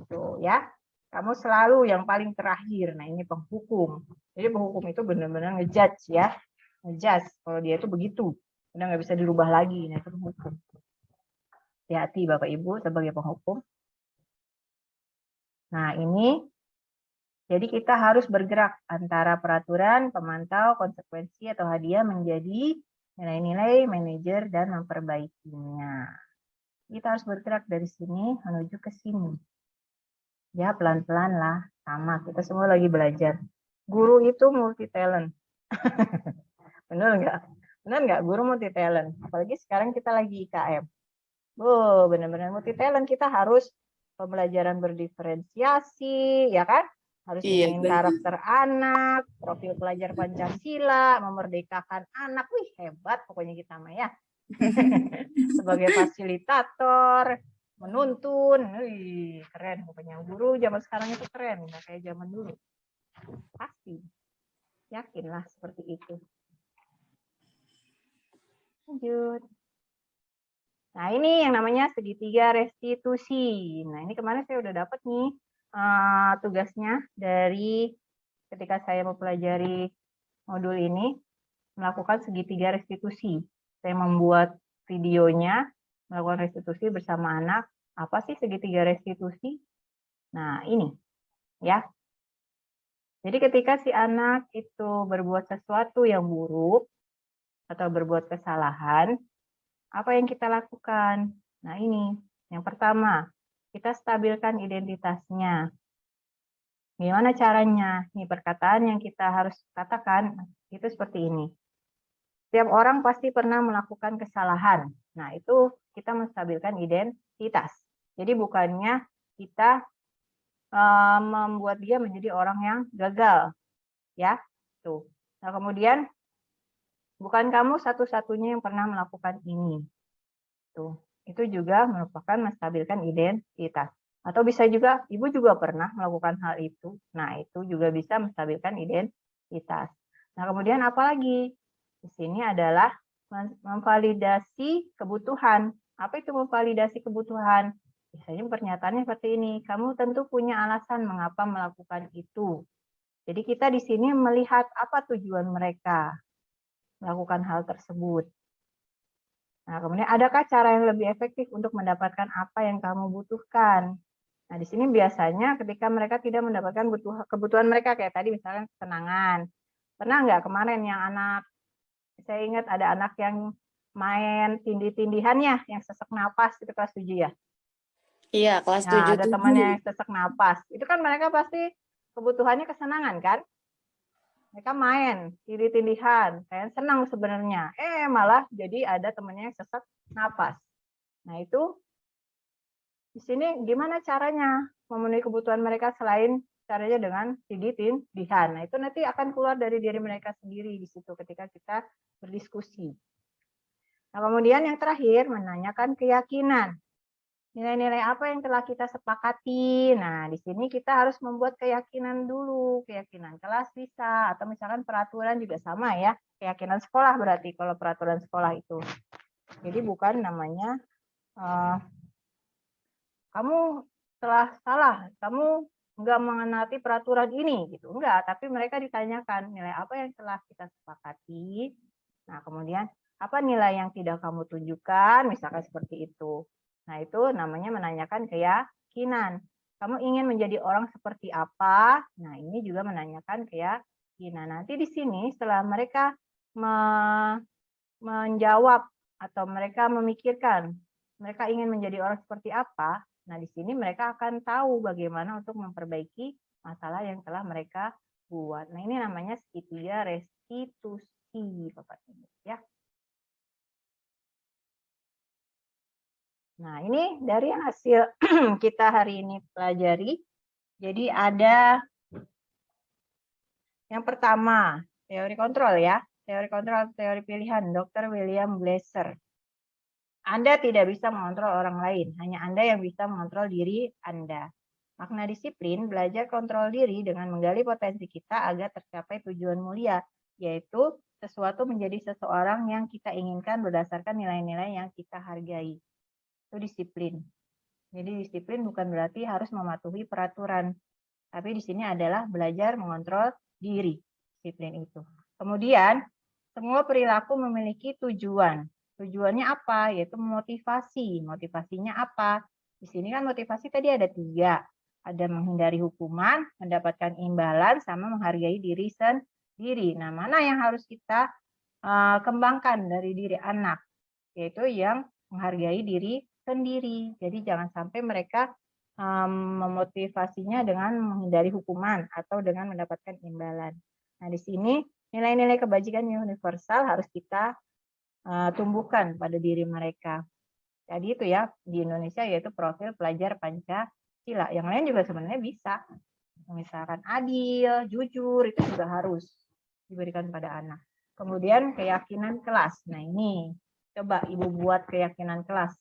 Tuh ya. Kamu selalu yang paling terakhir. Nah, ini penghukum. Jadi penghukum itu benar-benar ngejudge ya. Ngejudge. Kalau dia itu begitu. Udah nggak bisa dirubah lagi. Nah, itu penghukum. Hati-hati Bapak Ibu sebagai penghukum. Nah, ini jadi kita harus bergerak antara peraturan, pemantau, konsekuensi, atau hadiah menjadi nilai-nilai, manajer, dan memperbaikinya. Kita harus bergerak dari sini menuju ke sini. Ya, pelan-pelan lah. Sama, kita semua lagi belajar. Guru itu multi talent. Benar nggak? Benar nggak? Guru multi talent. Apalagi sekarang kita lagi IKM. Oh, benar-benar multi talent. Kita harus pembelajaran berdiferensiasi, ya kan? Harus ingin karakter anak, profil pelajar Pancasila, memerdekakan anak. Wih, hebat pokoknya kita mah ya. Sebagai fasilitator, menuntun. Wih, keren pokoknya. Guru zaman sekarang itu keren, nggak kayak zaman dulu. Pasti. Yakinlah seperti itu. Lanjut. Nah, ini yang namanya segitiga restitusi. Nah, ini kemarin saya udah dapat nih tugasnya dari ketika saya mempelajari modul ini, melakukan segitiga restitusi. Saya membuat videonya, melakukan restitusi bersama anak. Apa sih segitiga restitusi? Nah, ini ya. Jadi ketika si anak itu berbuat sesuatu yang buruk atau berbuat kesalahan, apa yang kita lakukan? Nah, ini yang pertama, kita stabilkan identitasnya. Gimana caranya? Ini perkataan yang kita harus katakan itu seperti ini. Setiap orang pasti pernah melakukan kesalahan. Nah, itu kita menstabilkan identitas. Jadi bukannya kita membuat dia menjadi orang yang gagal. Ya, tuh. Nah, kemudian bukan kamu satu-satunya yang pernah melakukan ini. Tuh. Itu juga merupakan menstabilkan identitas. Atau bisa juga, ibu juga pernah melakukan hal itu. Nah, itu juga bisa menstabilkan identitas. Nah, kemudian apa lagi? Di sini adalah memvalidasi kebutuhan. Apa itu memvalidasi kebutuhan? Biasanya pernyataannya seperti ini. Kamu tentu punya alasan mengapa melakukan itu. Jadi kita di sini melihat apa tujuan mereka melakukan hal tersebut. Nah, kemudian adakah cara yang lebih efektif untuk mendapatkan apa yang kamu butuhkan? Nah, di sini biasanya ketika mereka tidak mendapatkan kebutuhan mereka, kayak tadi misalnya kesenangan. Pernah nggak kemarin yang anak, saya ingat ada anak yang main tindih-tindihannya, yang sesak napas, itu kelas 7 ya? Iya, kelas Nah, 7 ada temannya yang sesak napas. Itu kan mereka pasti kebutuhannya kesenangan kan? Mereka main tindih-tindihan, kayak senang sebenarnya. Malah jadi ada temannya yang sesak napas. Nah, itu di sini gimana caranya memenuhi kebutuhan mereka selain caranya dengan tindih-tindihan. Nah, itu nanti akan keluar dari diri mereka sendiri di situ ketika kita berdiskusi. Nah, kemudian yang terakhir menanyakan keyakinan. Nilai-nilai apa yang telah kita sepakati. Nah, di sini kita harus membuat keyakinan dulu, keyakinan kelas bisa, atau misalkan peraturan juga sama ya, keyakinan sekolah berarti kalau peraturan sekolah itu. Jadi bukan namanya kamu telah salah, kamu enggak mengenati peraturan ini gitu. Enggak, tapi mereka ditanyakan nilai apa yang telah kita sepakati. Nah, kemudian apa nilai yang tidak kamu tunjukkan, misalkan seperti itu. Nah, itu namanya menanyakan keyakinan. Kamu ingin menjadi orang seperti apa? Nah, ini juga menanyakan keyakinan. Nanti di sini setelah mereka menjawab atau mereka memikirkan mereka ingin menjadi orang seperti apa, nah di sini mereka akan tahu bagaimana untuk memperbaiki masalah yang telah mereka buat. Nah, ini namanya segitiga restitusi, Bapak Ibu ya. Nah, ini dari hasil kita hari ini pelajari. Jadi ada yang pertama, teori kontrol ya. Teori kontrol, teori pilihan, Dr. William Glasser. Anda tidak bisa mengontrol orang lain, hanya Anda yang bisa mengontrol diri Anda. Makna disiplin, belajar kontrol diri dengan menggali potensi kita agar tercapai tujuan mulia. yaitu sesuatu menjadi seseorang yang kita inginkan berdasarkan nilai-nilai yang kita hargai. Itu disiplin. Jadi disiplin bukan berarti harus mematuhi peraturan, tapi di sini adalah belajar mengontrol diri, disiplin itu. Kemudian, semua perilaku memiliki tujuan. Tujuannya apa? Yaitu motivasi. Motivasinya apa? Di sini kan motivasi tadi ada 3. Ada menghindari hukuman, mendapatkan imbalan, sama menghargai diri sendiri. Nah, mana yang harus kita kembangkan dari diri anak? Yaitu yang menghargai diri sendiri. Jadi jangan sampai mereka memotivasinya dengan menghindari hukuman atau dengan mendapatkan imbalan. Nah, di sini nilai-nilai kebajikan yang universal harus kita tumbuhkan pada diri mereka. Jadi itu ya di Indonesia, yaitu profil pelajar Pancasila. Yang lain juga sebenarnya bisa. Misalkan adil, jujur, itu juga harus diberikan pada anak. Kemudian keyakinan kelas. Nah, ini coba Ibu buat keyakinan kelas.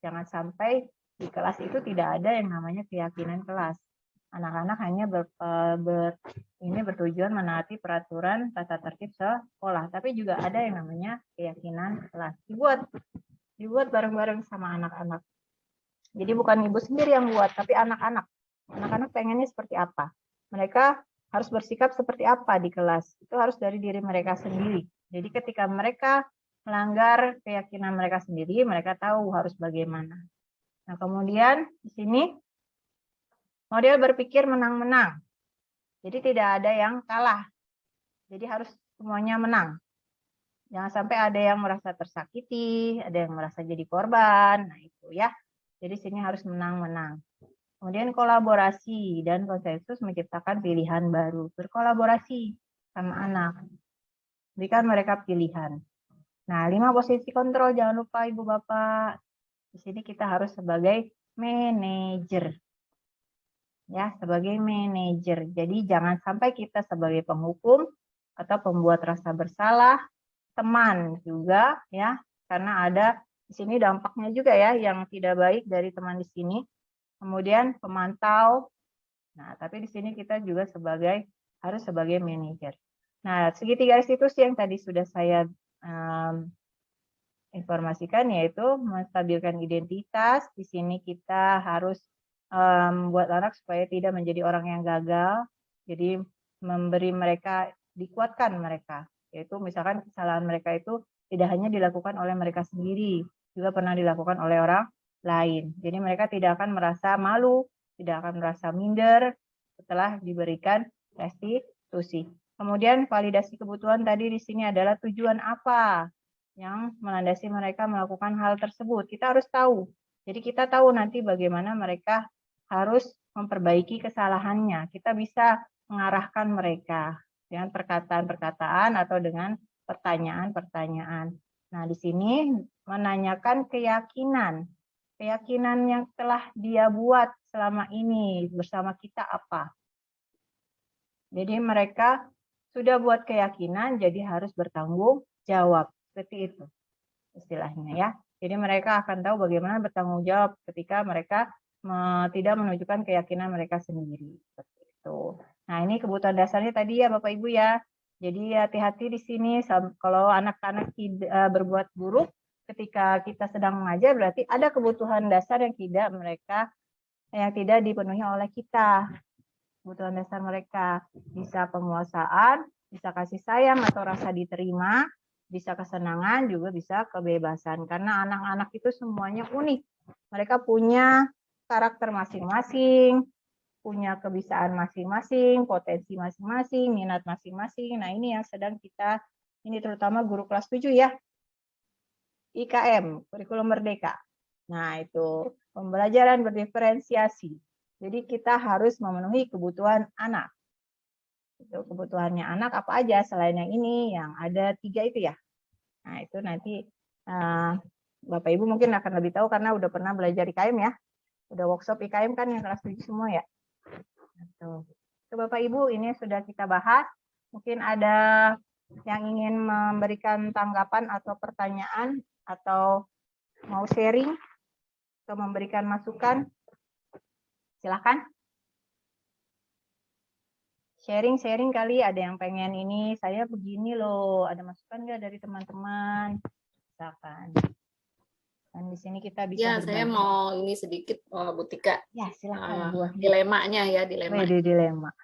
Jangan sampai di kelas itu tidak ada yang namanya keyakinan kelas. Anak-anak hanya bertujuan menaati peraturan tata tertib sekolah, tapi juga ada yang namanya keyakinan kelas. Dibuat bareng-bareng sama anak-anak. Jadi bukan ibu sendiri yang buat, tapi anak-anak. Anak-anak pengennya seperti apa? Mereka harus bersikap seperti apa di kelas? Itu harus dari diri mereka sendiri. Jadi ketika mereka melanggar keyakinan mereka sendiri, mereka tahu harus bagaimana. Nah, kemudian di sini model berpikir menang-menang. Jadi tidak ada yang kalah. Jadi harus semuanya menang. Jangan sampai ada yang merasa tersakiti, ada yang merasa jadi korban. Nah, itu ya. Jadi sini harus menang-menang. Kemudian kolaborasi dan konsensus menciptakan pilihan baru. Berkolaborasi sama anak. Berikan mereka pilihan. Nah, 5 posisi kontrol, jangan lupa Ibu Bapak. Di sini kita harus sebagai manajer. Ya, sebagai manajer. Jadi jangan sampai kita sebagai penghukum atau pembuat rasa bersalah, teman juga ya, karena ada di sini dampaknya juga ya yang tidak baik dari teman di sini. Kemudian pemantau. Nah, tapi di sini kita juga harus sebagai manajer. Nah, segitiga restitusi yang tadi sudah saya informasikan, yaitu menstabilkan identitas. Di sini kita harus membuat anak supaya tidak menjadi orang yang gagal. Jadi memberi mereka, dikuatkan mereka. Yaitu misalkan kesalahan mereka itu tidak hanya dilakukan oleh mereka sendiri, juga pernah dilakukan oleh orang lain. Jadi mereka tidak akan merasa malu, tidak akan merasa minder setelah diberikan restitusi. Kemudian validasi kebutuhan tadi di sini adalah tujuan apa yang melandasi mereka melakukan hal tersebut. Kita harus tahu. Jadi kita tahu nanti bagaimana mereka harus memperbaiki kesalahannya. Kita bisa mengarahkan mereka dengan perkataan-perkataan atau dengan pertanyaan-pertanyaan. Nah, di sini menanyakan keyakinan. Keyakinan yang telah dia buat selama ini bersama kita apa? Jadi mereka sudah buat keyakinan, jadi harus bertanggung jawab. Seperti itu istilahnya ya. Jadi mereka akan tahu bagaimana bertanggung jawab ketika mereka tidak menunjukkan keyakinan mereka sendiri. Seperti itu. Nah, ini kebutuhan dasarnya tadi ya Bapak Ibu ya. Jadi hati-hati di sini kalau anak-anak berbuat buruk ketika kita sedang mengajar, berarti ada kebutuhan dasar yang tidak dipenuhi oleh kita. Kebutuhan dasar mereka bisa penguasaan, bisa kasih sayang atau rasa diterima, bisa kesenangan, juga bisa kebebasan. Karena anak-anak itu semuanya unik. Mereka punya karakter masing-masing, punya kebisaan masing-masing, potensi masing-masing, minat masing-masing. Nah, ini yang sedang kita, ini terutama guru kelas 7 ya. IKM, kurikulum merdeka. Nah, itu pembelajaran berdiferensiasi. Jadi kita harus memenuhi kebutuhan anak. Itu kebutuhannya anak apa aja selain yang ini, yang ada 3 itu ya. Nah, itu nanti Bapak Ibu mungkin akan lebih tahu karena udah pernah belajar IKM ya. Udah workshop IKM kan yang kelas 7 semua ya. Itu Bapak Ibu, ini sudah kita bahas. Mungkin ada yang ingin memberikan tanggapan atau pertanyaan atau mau sharing atau memberikan masukan. Silakan. sharing-sharing kali, ada yang pengen ini, saya begini loh, ada masukan nggak dari teman-teman? Misalkan. Dan di sini kita bisa Ya, saya berbagi. mau ini sedikit, Bu Tika. Ya, silakan Bu Wahyu. Dilemanya ya, dilema. Wede, dilema.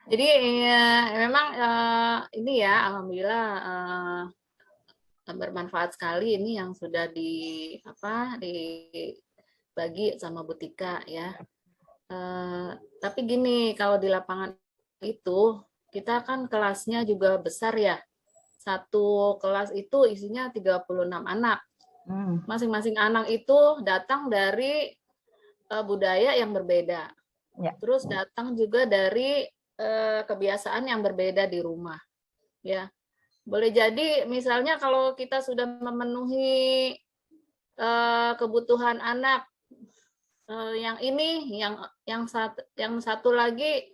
Jadi memang ini ya, alhamdulillah bermanfaat sekali ini yang sudah dibagi sama Bu Tika ya. Tapi gini, kalau di lapangan itu kita kan kelasnya juga besar ya. Satu kelas itu isinya 36 anak. Masing-masing anak itu datang dari budaya yang berbeda. Ya. Terus datang juga dari kebiasaan yang berbeda di rumah. Ya. Boleh jadi misalnya kalau kita sudah memenuhi kebutuhan anak yang ini, yang satu lagi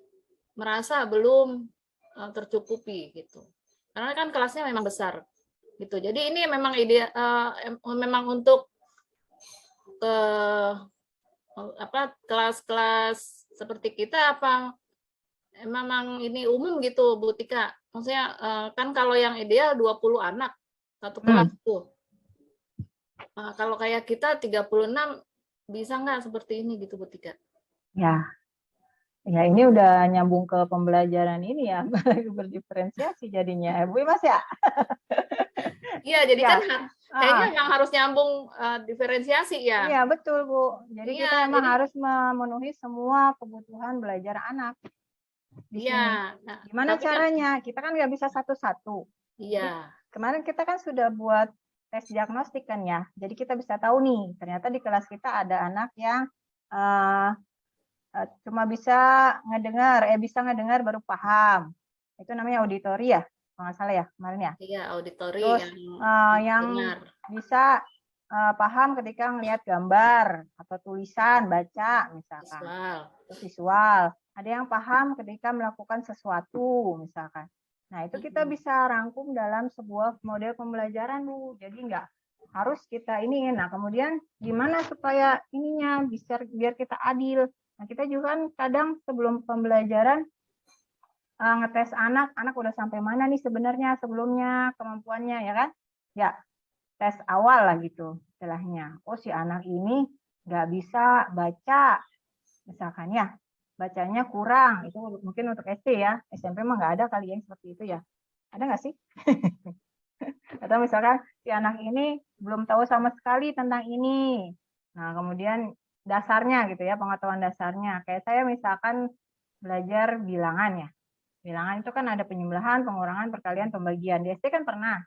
merasa belum tercukupi gitu. Karena kan kelasnya memang besar gitu. Jadi ini memang memang untuk kelas-kelas seperti kita apa memang ini umum gitu Bu Tika? Maksudnya kan kalau yang ideal 20 anak satu kelas tuh. Kalau kayak kita 36 bisa nggak seperti ini gitu Bu Tika? Ya ini udah nyambung ke pembelajaran ini ya, berdiferensiasi jadinya, Bu Mas ya? Iya, jadi Ya. kan kayaknya yang harus nyambung diferensiasi ya. Iya betul Bu. Jadi Iya, kita memang harus memenuhi semua kebutuhan belajar anak. Di sini. Iya. Nah, Gimana tapi kan- caranya? Kita kan nggak bisa satu-satu. Iya. Kemarin kita kan sudah buat tes diagnostik kan ya. Jadi kita bisa tahu nih, ternyata di kelas kita ada anak yang cuma bisa ngedengar baru paham. Itu namanya auditori ya, kalau nggak salah ya kemarin ya. Iya, auditori Terus yang dengar. bisa paham ketika melihat gambar atau tulisan, baca misalkan. Visual. Ada yang paham ketika melakukan sesuatu misalkan. Nah itu kita bisa rangkum dalam sebuah model pembelajaran Bu. Jadi nggak harus kita ini. Nah kemudian gimana supaya ininya biar kita adil. Nah kita juga kan kadang sebelum pembelajaran ngetes anak udah sampai mana nih sebenarnya sebelumnya kemampuannya ya kan? Ya tes awal lah gitu istilahnya. Oh si anak ini nggak bisa baca misalkan ya, bacanya kurang. Itu mungkin untuk SD ya, SMP mah nggak ada kali yang seperti itu ya. Ada nggak sih? Atau misalkan si anak ini belum tahu sama sekali tentang ini. Nah kemudian dasarnya gitu ya, pengetahuan dasarnya. Kayak saya misalkan belajar bilangan ya. Bilangan itu kan ada penyembelahan, pengurangan, perkalian, pembagian. Di SD kan pernah.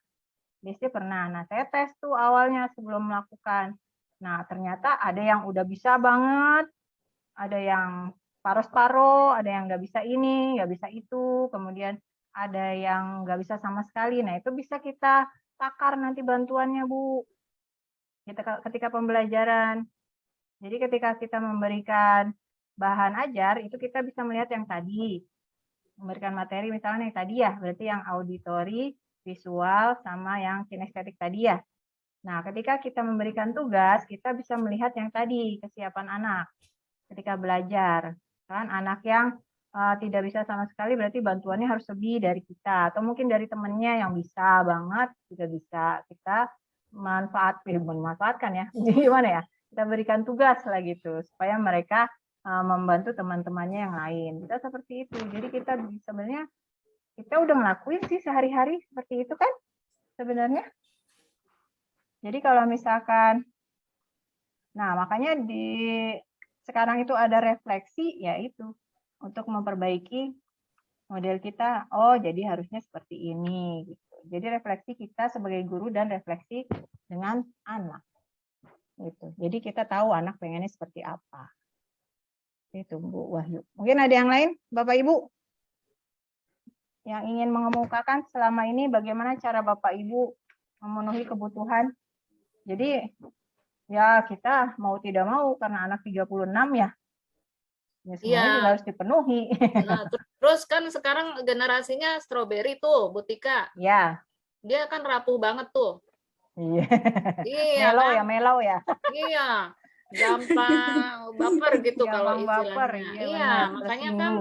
Di SD pernah. Nah, saya tes tuh awalnya sebelum melakukan. Nah, ternyata ada yang udah bisa banget, ada yang paruh-paruh, ada yang nggak bisa ini, nggak bisa itu, kemudian ada yang nggak bisa sama sekali. Nah, itu bisa kita takar nanti bantuannya, Bu. Ketika pembelajaran. Jadi ketika kita memberikan bahan ajar, itu kita bisa melihat yang tadi. Memberikan materi misalnya yang tadi ya, berarti yang auditori, visual, sama yang kinestetik tadi ya. Nah, ketika kita memberikan tugas, kita bisa melihat yang tadi, kesiapan anak ketika belajar. Kan anak yang tidak bisa sama sekali berarti bantuannya harus lebih dari kita. Atau mungkin dari temannya yang bisa banget, juga bisa kita memanfaatkan ya. Jadi gimana ya? Kita berikan tugas lah gitu, supaya mereka membantu teman-temannya yang lain. Kita seperti itu. Jadi kita sebenarnya kita udah ngelakuin sih sehari-hari seperti itu kan sebenarnya. Jadi kalau misalkan, nah makanya sekarang itu ada refleksi, yaitu untuk memperbaiki model kita. Oh jadi harusnya seperti ini. Gitu. Jadi refleksi kita sebagai guru dan refleksi dengan anak. Gitu. Jadi kita tahu anak pengennya seperti apa. Itu Bu Wahyu. Mungkin ada yang lain, Bapak Ibu, yang ingin mengemukakan selama ini bagaimana cara Bapak Ibu memenuhi kebutuhan. Jadi ya kita mau tidak mau karena anak 36 ya. Ya semuanya juga harus dipenuhi. Nah, terus kan sekarang generasinya strawberry tuh, Bu Tika. Ya. Dia kan rapuh banget tuh. Iya. Iya. Melau ya. Iya. Gampang baper gitu kalau istilahnya. Baper, iya makanya kan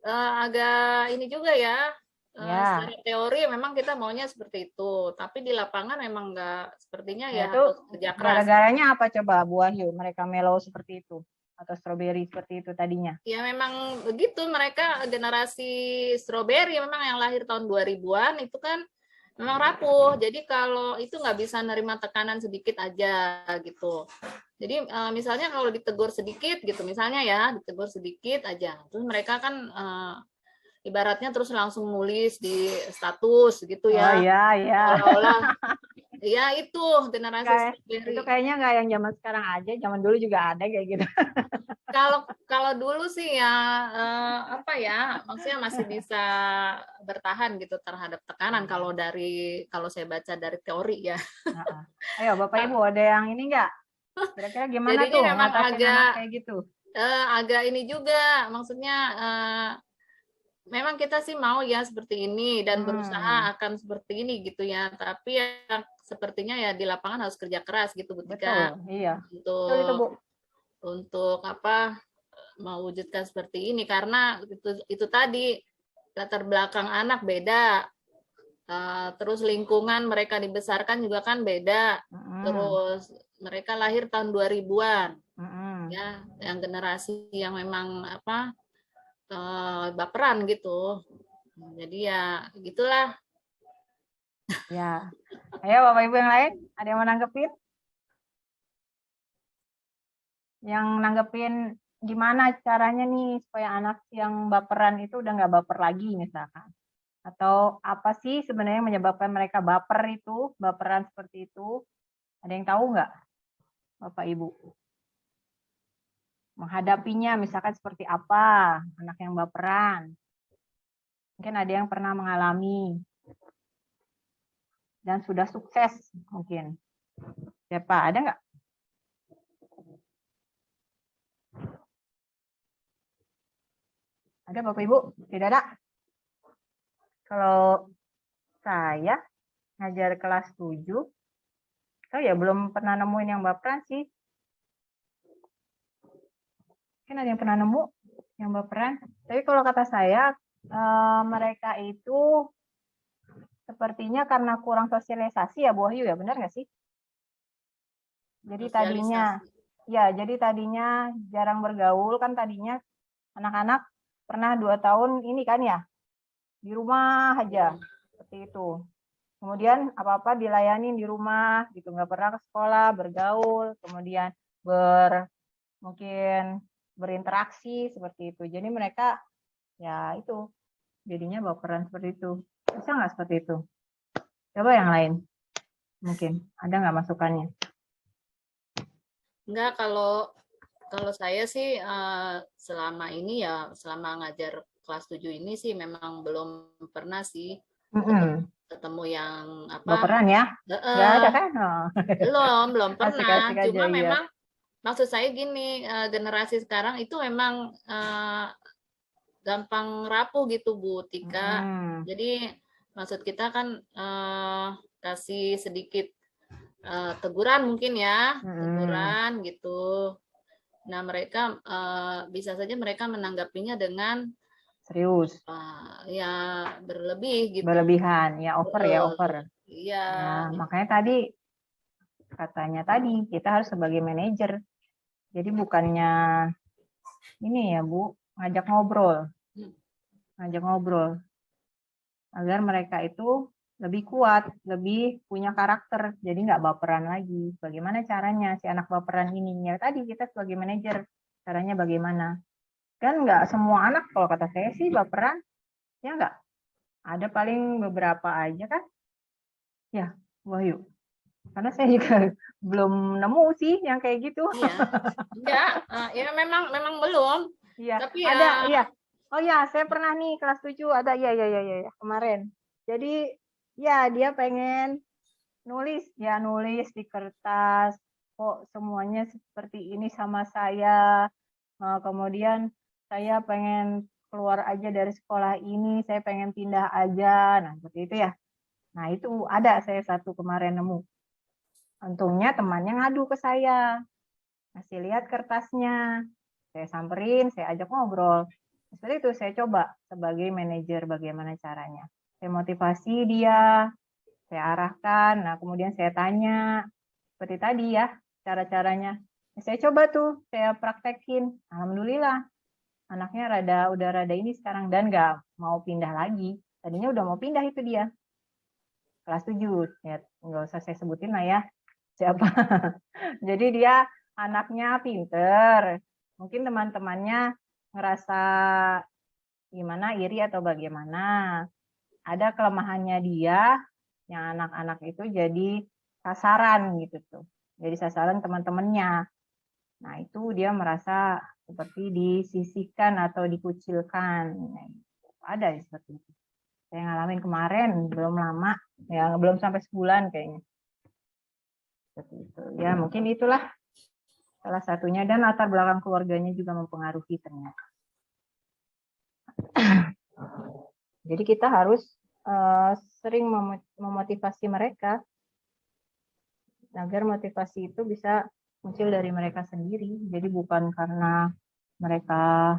agak ini juga ya. Ya. Secara teori memang kita maunya seperti itu, tapi di lapangan memang nggak sepertinya Ya, ya itu harus kerja keras. gara-garanya apa coba Bu Wahyu? Mereka mellow seperti itu atau strawberry seperti itu tadinya? Ya memang begitu, mereka generasi strawberry memang yang lahir tahun 2000-an itu kan memang rapuh. Jadi kalau itu nggak bisa nerima tekanan sedikit aja gitu. Jadi misalnya kalau ditegur sedikit gitu, misalnya ya ditegur sedikit aja, terus mereka kan ibaratnya terus langsung nulis di status gitu Oh ya, iya, iya. seolah-olah ya itu generasi Kayak, strawberry. itu kayaknya nggak yang zaman sekarang aja, zaman dulu juga ada kayak gitu. Kalau dulu sih ya apa ya, maksudnya masih bisa bertahan gitu terhadap tekanan kalau saya baca dari teori ya. Heeh. Ayo Bapak Ibu, ada yang ini nggak? Kira-kira gimana Jadinya tuh memang ngatasin anak kayak gitu? agak ini juga, maksudnya memang kita sih mau ya seperti ini dan berusaha akan seperti ini gitu ya, tapi ya sepertinya ya di lapangan harus kerja keras gitu Bu Tika, Betul, iya. Betul itu Bu. untuk apa mewujudkan seperti ini, karena itu tadi latar belakang anak beda, terus lingkungan mereka dibesarkan juga kan beda, terus mereka lahir tahun 2000-an ya, yang generasi yang memang apa baperan gitu, jadi ya gitulah. Ya, ayo Bapak Ibu yang lain, ada yang mau nanggepin? Yang nanggepin gimana caranya nih supaya anak yang baperan itu udah nggak baper lagi misalkan? Atau apa sih sebenarnya yang menyebabkan mereka baper itu, baperan seperti itu? Ada yang tahu nggak Bapak Ibu? Menghadapinya misalkan seperti apa anak yang baperan? Mungkin ada yang pernah mengalami dan sudah sukses mungkin. Siapa? Ada nggak? Ada Bapak Ibu? Tidak ada? Kalau saya ngajar kelas 7, oh ya belum pernah nemuin yang baperan sih. Mungkin ada yang pernah nemu yang baperan. Tapi kalau kata saya, mereka itu sepertinya karena kurang sosialisasi ya Bu Wahyu ya, benar nggak sih? Jadi tadinya, ya jadi tadinya jarang bergaul kan tadinya anak-anak pernah 2 tahun ini kan ya, di rumah aja, seperti itu. Kemudian apa-apa dilayani di rumah gitu, nggak pernah ke sekolah, bergaul, kemudian mungkin berinteraksi seperti itu. Jadi mereka ya itu jadinya baperan seperti itu. Bisa nggak seperti itu? Coba yang lain. Mungkin ada nggak masukannya? Enggak, kalau saya sih selama ini ya, selama ngajar kelas 7 ini sih memang belum pernah sih ketemu yang apa baperan ya? Nggak ada kan? Oh. Belum pernah. Asik-asik aja, Cuma iya. memang maksud saya gini, generasi sekarang itu memang gampang rapuh gitu Bu Tika. Jadi maksud kita kan kasih sedikit teguran mungkin ya, teguran gitu. Nah mereka bisa saja mereka menanggapinya dengan serius, ya berlebih gitu. berlebihan, ya over ya over. Iya. Nah, makanya tadi katanya tadi kita harus sebagai manajer. Jadi bukannya ini ya Bu, ngajak ngobrol agar mereka itu lebih kuat, lebih punya karakter, jadi nggak baperan lagi. Bagaimana caranya si anak baperan ini? Ya tadi kita sebagai manajer, caranya bagaimana? Kan nggak semua anak, kalau kata saya sih baperan, ya nggak? Ada paling beberapa aja kan? Ya, Wahyu. Karena saya juga belum nemu sih yang kayak gitu. Iya. Enggak, ya memang belum. Iya, tapi ada, iya. Oh ya, saya pernah nih kelas 7 ada, ya kemarin. Jadi ya dia pengen nulis di kertas, kok semuanya seperti ini sama saya. Kemudian saya pengen keluar aja dari sekolah ini, saya pengen pindah aja. Nah, seperti itu ya. Nah, itu ada saya satu kemarin nemu. Untungnya temannya ngadu ke saya. Kasih lihat kertasnya. Saya samperin, saya ajak ngobrol. Seperti itu saya coba sebagai manajer bagaimana caranya. Saya motivasi dia, saya arahkan, nah kemudian saya tanya, seperti tadi ya, cara-caranya. Saya coba tuh, saya praktekin. Alhamdulillah, anaknya udah rada ini sekarang, dan nggak mau pindah lagi. Tadinya udah mau pindah itu dia. Kelas 7, ya nggak usah saya sebutin lah ya, siapa. Jadi dia anaknya pinter. Mungkin teman-temannya ngerasa gimana, iri atau bagaimana. Ada kelemahannya dia, yang anak-anak itu jadi sasaran gitu tuh. Jadi sasaran teman-temannya. Nah, itu dia merasa seperti disisihkan atau dikucilkan. Nah, ada seperti itu. Saya ngalamin kemarin, belum lama, ya belum sampai sebulan kayaknya. Seperti itu. Ya, mungkin itulah salah satunya, dan latar belakang keluarganya juga mempengaruhi ternyata. Jadi kita harus sering memotivasi mereka agar motivasi itu bisa muncul dari mereka sendiri. Jadi bukan karena mereka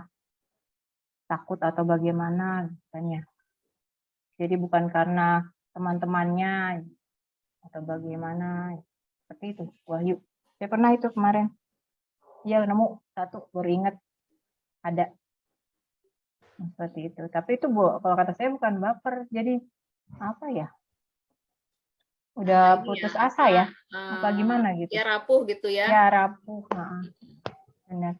takut atau bagaimana misalnya. Jadi bukan karena teman-temannya atau bagaimana. Seperti itu, Wahyu. Saya pernah itu kemarin. Iya, nemu satu, baru ingat ada. Seperti itu. Tapi itu kalau kata saya bukan baper. Jadi apa ya? Udah putus asa ya? Apa gimana gitu? Ya rapuh gitu ya? Ya rapuh. Benar.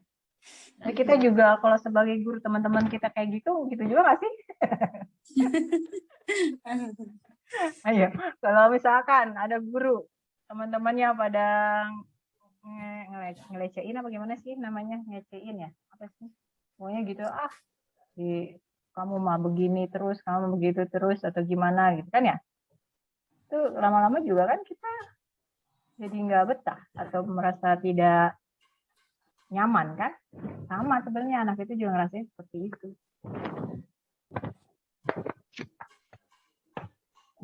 Nah, kita juga kalau sebagai guru teman-teman kita kayak gitu juga nggak sih? Ayo, kalau misalkan ada guru teman-temannya pada ngelecehin apa gimana sih namanya, ngecein ya? Apa sih? Pokoknya gitu, kamu mah begini terus, kamu begitu terus atau gimana gitu kan ya? Itu lama-lama juga kan kita jadi nggak betah atau merasa tidak nyaman kan? Sama sebenarnya anak itu juga ngerasain seperti itu.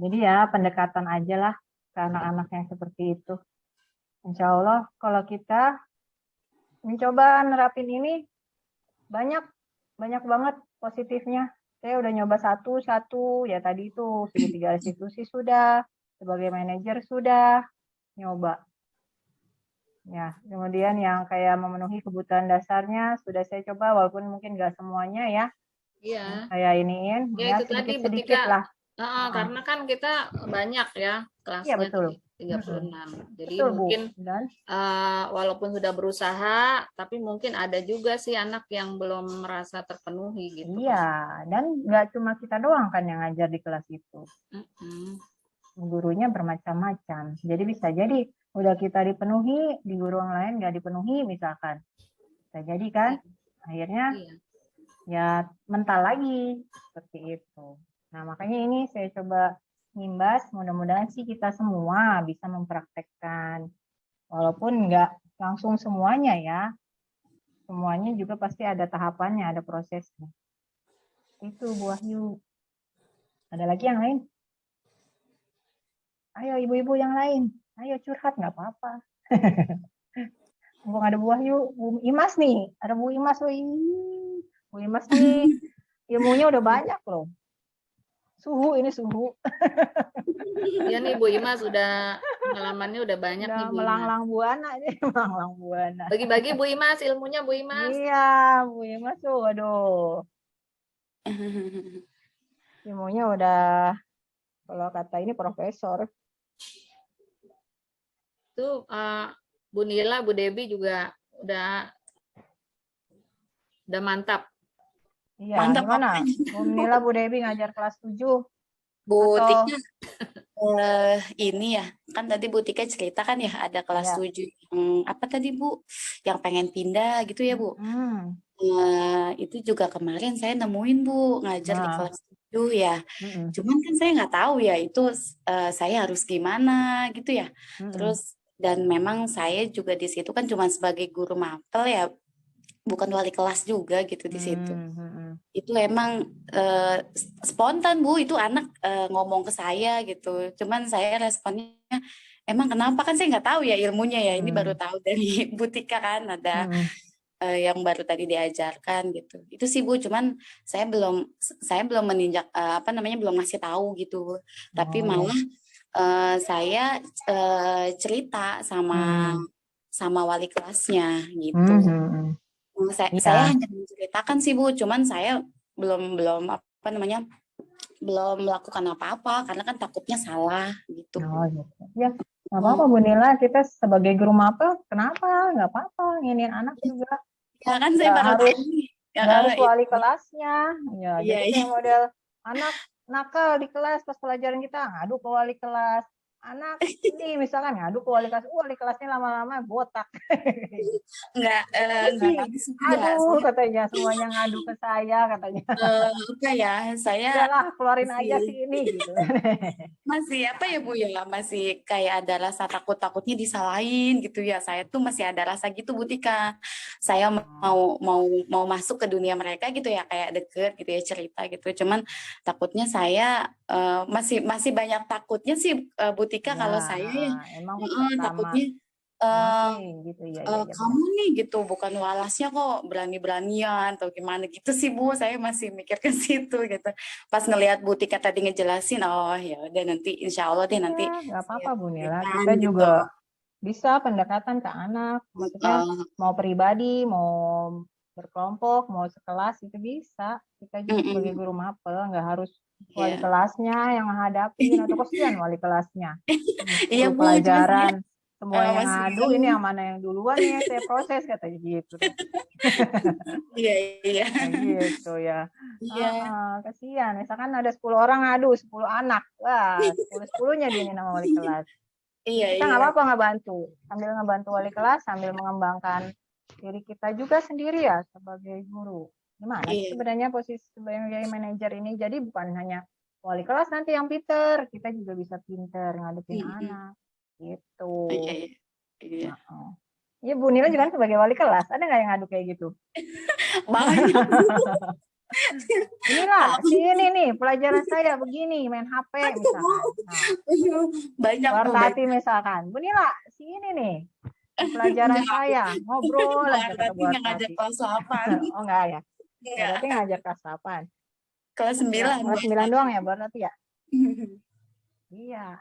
Jadi ya pendekatan aja lah ke anak-anak yang seperti itu. Insya Allah kalau kita mencoba nerapin ini banyak banget positifnya. Saya udah nyoba satu ya tadi itu segitiga restitusi sudah, sebagai manajer sudah nyoba. Ya, kemudian yang kayak memenuhi kebutuhan dasarnya sudah saya coba, walaupun mungkin nggak semuanya ya. Iya. Saya iniin, ya itu tadi sedikit lah. Karena kan kita banyak ya kelasnya, ya, betul. 36. Jadi betul, mungkin Dan walaupun sudah berusaha, tapi mungkin ada juga sih anak yang belum merasa terpenuhi gitu. Iya, dan nggak cuma kita doang kan yang ngajar di kelas itu. Gurunya bermacam-macam. Jadi bisa jadi udah kita dipenuhi, di guru yang lain nggak dipenuhi misalkan. Bisa jadi kan, akhirnya ya mental lagi seperti itu. Nah makanya ini saya coba ngimbas, mudah-mudahan sih kita semua bisa mempraktekkan, walaupun nggak langsung semuanya ya, semuanya juga pasti ada tahapannya, ada prosesnya. Itu Bu Wahyu. Ada lagi yang lain? Ayo ibu-ibu yang lain, ayo curhat nggak apa-apa. Mumpung ada Bu Wahyu, Bu Imas nih, ada Bu Imas, Bu Imas nih ilmunya udah banyak loh. Suhu. Iya nih Bu Imas udah pengalamannya udah banyak nih Bu Imas. Melanglang buana nih, melanglang buana. Bagi-bagi Bu Imas ilmunya Bu Imas. Iya, Bu Imas tuh, aduh. Ilmunya udah, kalau kata ini profesor. Itu Bu Nila, Bu Debi juga udah mantap. Iya, Mantap, gimana? Bu Nila, Bu Debi ngajar kelas 7. Bu Tika, ini ya, kan tadi Bu Tika cerita kan ya ada kelas 7 yang apa tadi Bu, yang pengen pindah gitu ya Bu. Itu juga kemarin saya nemuin Bu, ngajar di kelas 7 ya. Cuman kan saya nggak tahu ya itu saya harus gimana gitu ya. Terus dan memang saya juga di situ kan cuma sebagai guru mapel ya, bukan wali kelas juga gitu di situ. Itu emang spontan Bu, itu anak ngomong ke saya gitu. Cuman saya responnya, emang kenapa, kan saya nggak tahu ya ilmunya ya. Ini baru tahu dari Bu Tika kan ada. yang baru tadi diajarkan gitu. Itu sih Bu, cuman saya belum meninjak belum ngasih tahu gitu. Tapi Oh, malah saya cerita sama hmm. sama wali kelasnya Hmm, gitu. hmm, hmm. Saya Iya. hanya menceritakan sih Bu, cuman saya belum belum melakukan apa-apa karena kan takutnya salah gitu Oh, Bu. gitu. Ya, nggak apa-apa Bu Nila. Kita sebagai guru mapel, kenapa? Nggak apa-apa. Nginin anak juga. Ya kan saya Nggak baru harus tahu nih. nggak harus Iya, wali kelasnya. Ya, iya, jadi iya. kayak model anak nakal di kelas pas pelajaran kita ngadu ke wali kelas. Anak ini misalkan ngadu ke wali kelas, wali kelasnya lama-lama botak. Enggak Pusing. gitu sih ya. Aduh, katanya semuanya ngadu ke saya katanya. Apa ya? Saya Udahlah, keluarin aja masih sih ini gitu. masih apa ya Bu ya? Masih kayak ada rasa takutnya disalahin gitu ya. Saya tuh masih ada rasa gitu Bu Tika. Saya mau masuk ke dunia mereka gitu ya, kayak deket gitu ya, cerita gitu. Cuman takutnya saya masih banyak takutnya sih Bu Tika, Ya, kalau saya ya emang pertama takutnya emang eh, sih gitu ya, ya, ya benar. kamu nih gitu bukan walasnya kok, berani-beranian atau gimana gitu sih Bu. Saya masih mikir ke situ gitu. Pas ngelihat Bu Tika tadi ngejelasin, oh ya udah, nanti insya Allah deh Iya, nanti nggak saya apa-apa Bu Nila. pikirkan Kita gitu. juga bisa pendekatan ke anak. Maksudnya Eh, mau pribadi, mau berkelompok, mau sekelas itu bisa. Kita juga sebagai mm-mm. guru mapel nggak harus wali Iya. kelasnya yang menghadapin atau kesian wali kelasnya. Iya Guru Bu, cuma saya pelajaran semua yang masih ngadu ini yang mana yang duluan nih saya proses katanya gitu nanti. iya, iya, Nah, gitu ya. iya, Kasihan. Misalkan ada 10 orang ngadu, 10 anak. Wah, 10-10-nya dia ini nama wali kelas. iya, Kita nggak iya, apa-apa ngebantu. Sambil ngebantu wali kelas, sambil mengembangkan diri kita juga sendiri ya sebagai guru. Gimana sih iya. sebenarnya posisi sebagai manajer ini? Jadi bukan hanya wali kelas nanti yang pinter, kita juga bisa pinter ngadepin Mm-mm. anak. Gitu. Iya, iya, iya. Heeh. Iya, Bu Nila juga kan sebagai wali kelas. Ada nggak yang ngadu kayak gitu? Banyak Bu. Inilah, Kalau si ini nih, pelajaran saya begini, main HP misalkan. Nah, banyak Bu, Bartati banyak. misalkan. Bunila, si ini nih, di pelajaran Enggak, saya, ngobrol aja kata berarti nggak ngajak Bartati. kelas 8. Oh enggak ya, Enggak, berarti ngajar kelas 8. kelas Ya, 9 kelas 9 banyak. doang ya Bartati ya? Iya,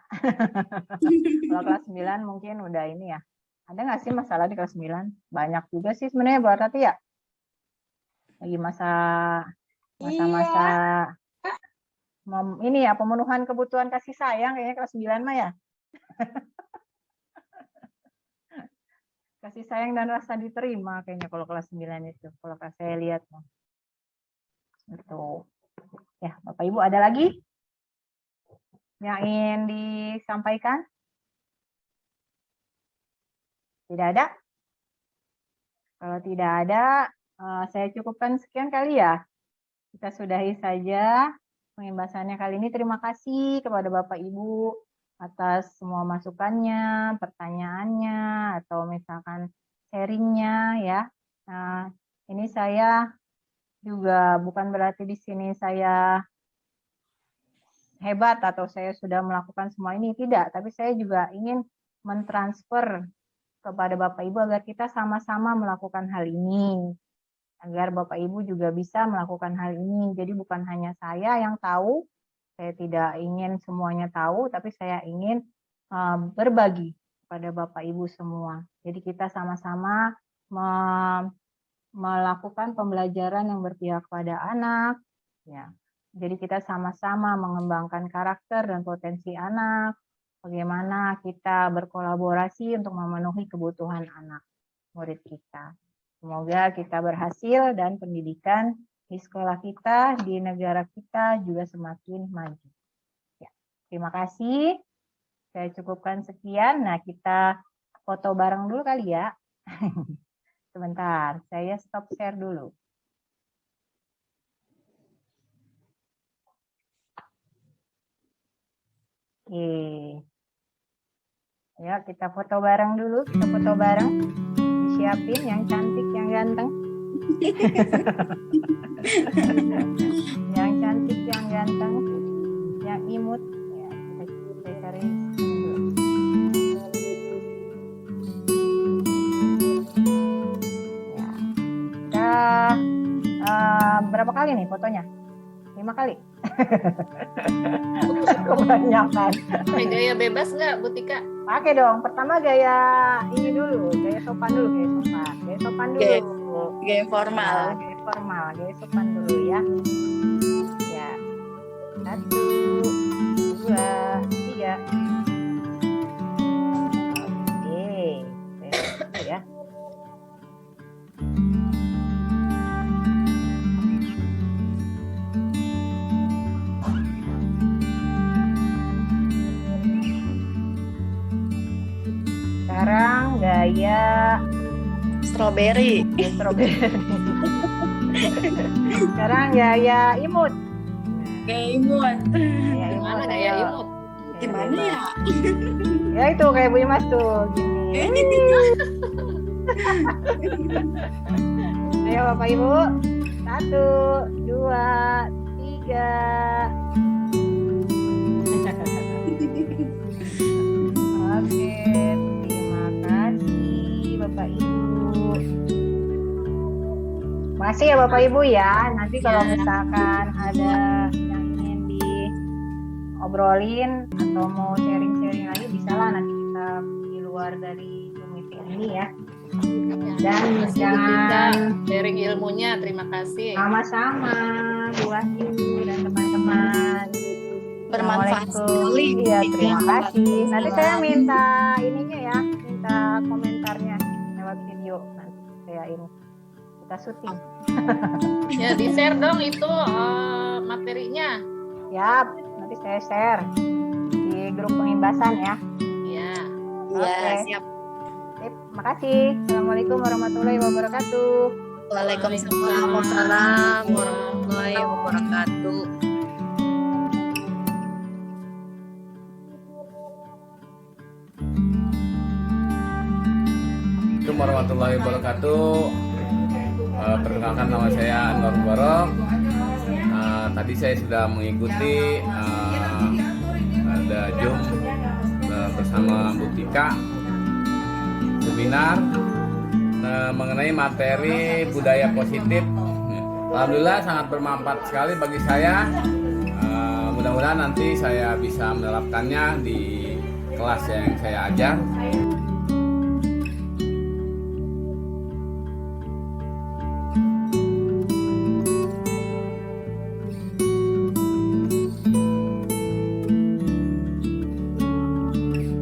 kalau kelas 9 mungkin udah ini ya. Ada nggak sih masalah di kelas 9? Banyak juga sih sebenarnya Bartati ya. Lagi masa-masa Iya, ini ya, pemenuhan kebutuhan kasih sayang kayaknya kelas 9 mah ya. Kasih sayang dan rasa diterima kayaknya kalau kelas 9 itu. Kalau saya lihat. Itu. Ya, Bapak Ibu ada lagi yang ingin disampaikan? Tidak ada? Kalau tidak ada, saya cukupkan sekian kali ya. Kita sudahi saja pembahasannya kali ini. Terima kasih kepada Bapak Ibu atas semua masukannya, pertanyaannya, atau misalkan sharingnya ya. Nah, ini saya juga bukan berarti di sini saya hebat atau saya sudah melakukan semua ini, tidak. Tapi saya juga ingin mentransfer kepada Bapak Ibu agar kita sama-sama melakukan hal ini. Agar Bapak Ibu juga bisa melakukan hal ini. Jadi bukan hanya saya yang tahu, saya tidak ingin semuanya tahu, tapi saya ingin berbagi kepada Bapak Ibu semua. Jadi kita sama-sama melakukan pembelajaran yang berpihak pada anak. Ya. Jadi kita sama-sama mengembangkan karakter dan potensi anak. Bagaimana kita berkolaborasi untuk memenuhi kebutuhan anak murid kita. Semoga kita berhasil dan pendidikan di sekolah kita, di negara kita juga semakin maju. Ya, terima kasih. Saya cukupkan sekian. Nah, kita foto bareng dulu kali ya. Sebentar, saya stop share dulu. Oke. Ya, kita foto bareng dulu. Kita foto bareng. Disiapin yang cantik, yang ganteng. Yang cantik, yang ganteng, yang imut. Ya, kita cari dulu. Ya. berapa kali nih fotonya? 5 kali. Kebanyakan. Pakai gaya bebas nggak, Bu Tika? Pakai dong. Pertama gaya ini dulu, gaya sopan dulu, gaya sopan dulu. Gaya formal. Nah, gaya formal, gaya sopan dulu ya. Ya. 1, 2, 3. Oke, ya. Sekarang gaya Strawberry. strawberry. Sekarang gaya imut. Gaya imut. Gaya Gimana imut, gaya ayo. imut? Gimana ya? Ya itu kayak Bu Imas tuh gini. Ayo Bapak Ibu. 1, 2, 3. Oke, terima kasih Bapak Ibu. Makasih ya Bapak Ibu ya. Nanti kalau misalkan ada yang ingin diobrolin atau mau sharing-sharing lagi, bisa lah nanti kita di luar dari Zoom meeting ini ya. Dan Terima kasih, Bu Tika. jangan Sharing ilmunya, terima kasih. sama-sama Bu Wahyu dan teman-teman. Bermanfaat Assalamualaikum. sekali. Iya, terima kasih. Nanti saya Waalaikumsalam. minta ininya ya, minta komentarnya lewat video. Nanti saya ini kita syuting. Ya, di-share dong itu materinya. Ya, nanti saya share di grup pengimbasan ya. Ya. Ya, Oke. siap. Sip, makasih. Assalamualaikum warahmatullahi wabarakatuh. Waalaikumsalam. Waalaikumsalam warahmatullahi wabarakatuh. Assalamualaikum warahmatullahi wabarakatuh. Perkenalkan, nama saya Anwar Mubarok. Tadi saya sudah mengikuti ada Zoom bersama Bu Tika, seminar mengenai materi budaya positif. Alhamdulillah sangat bermanfaat sekali bagi saya. Mudah-mudahan nanti saya bisa menerapkannya di kelas yang saya ajar.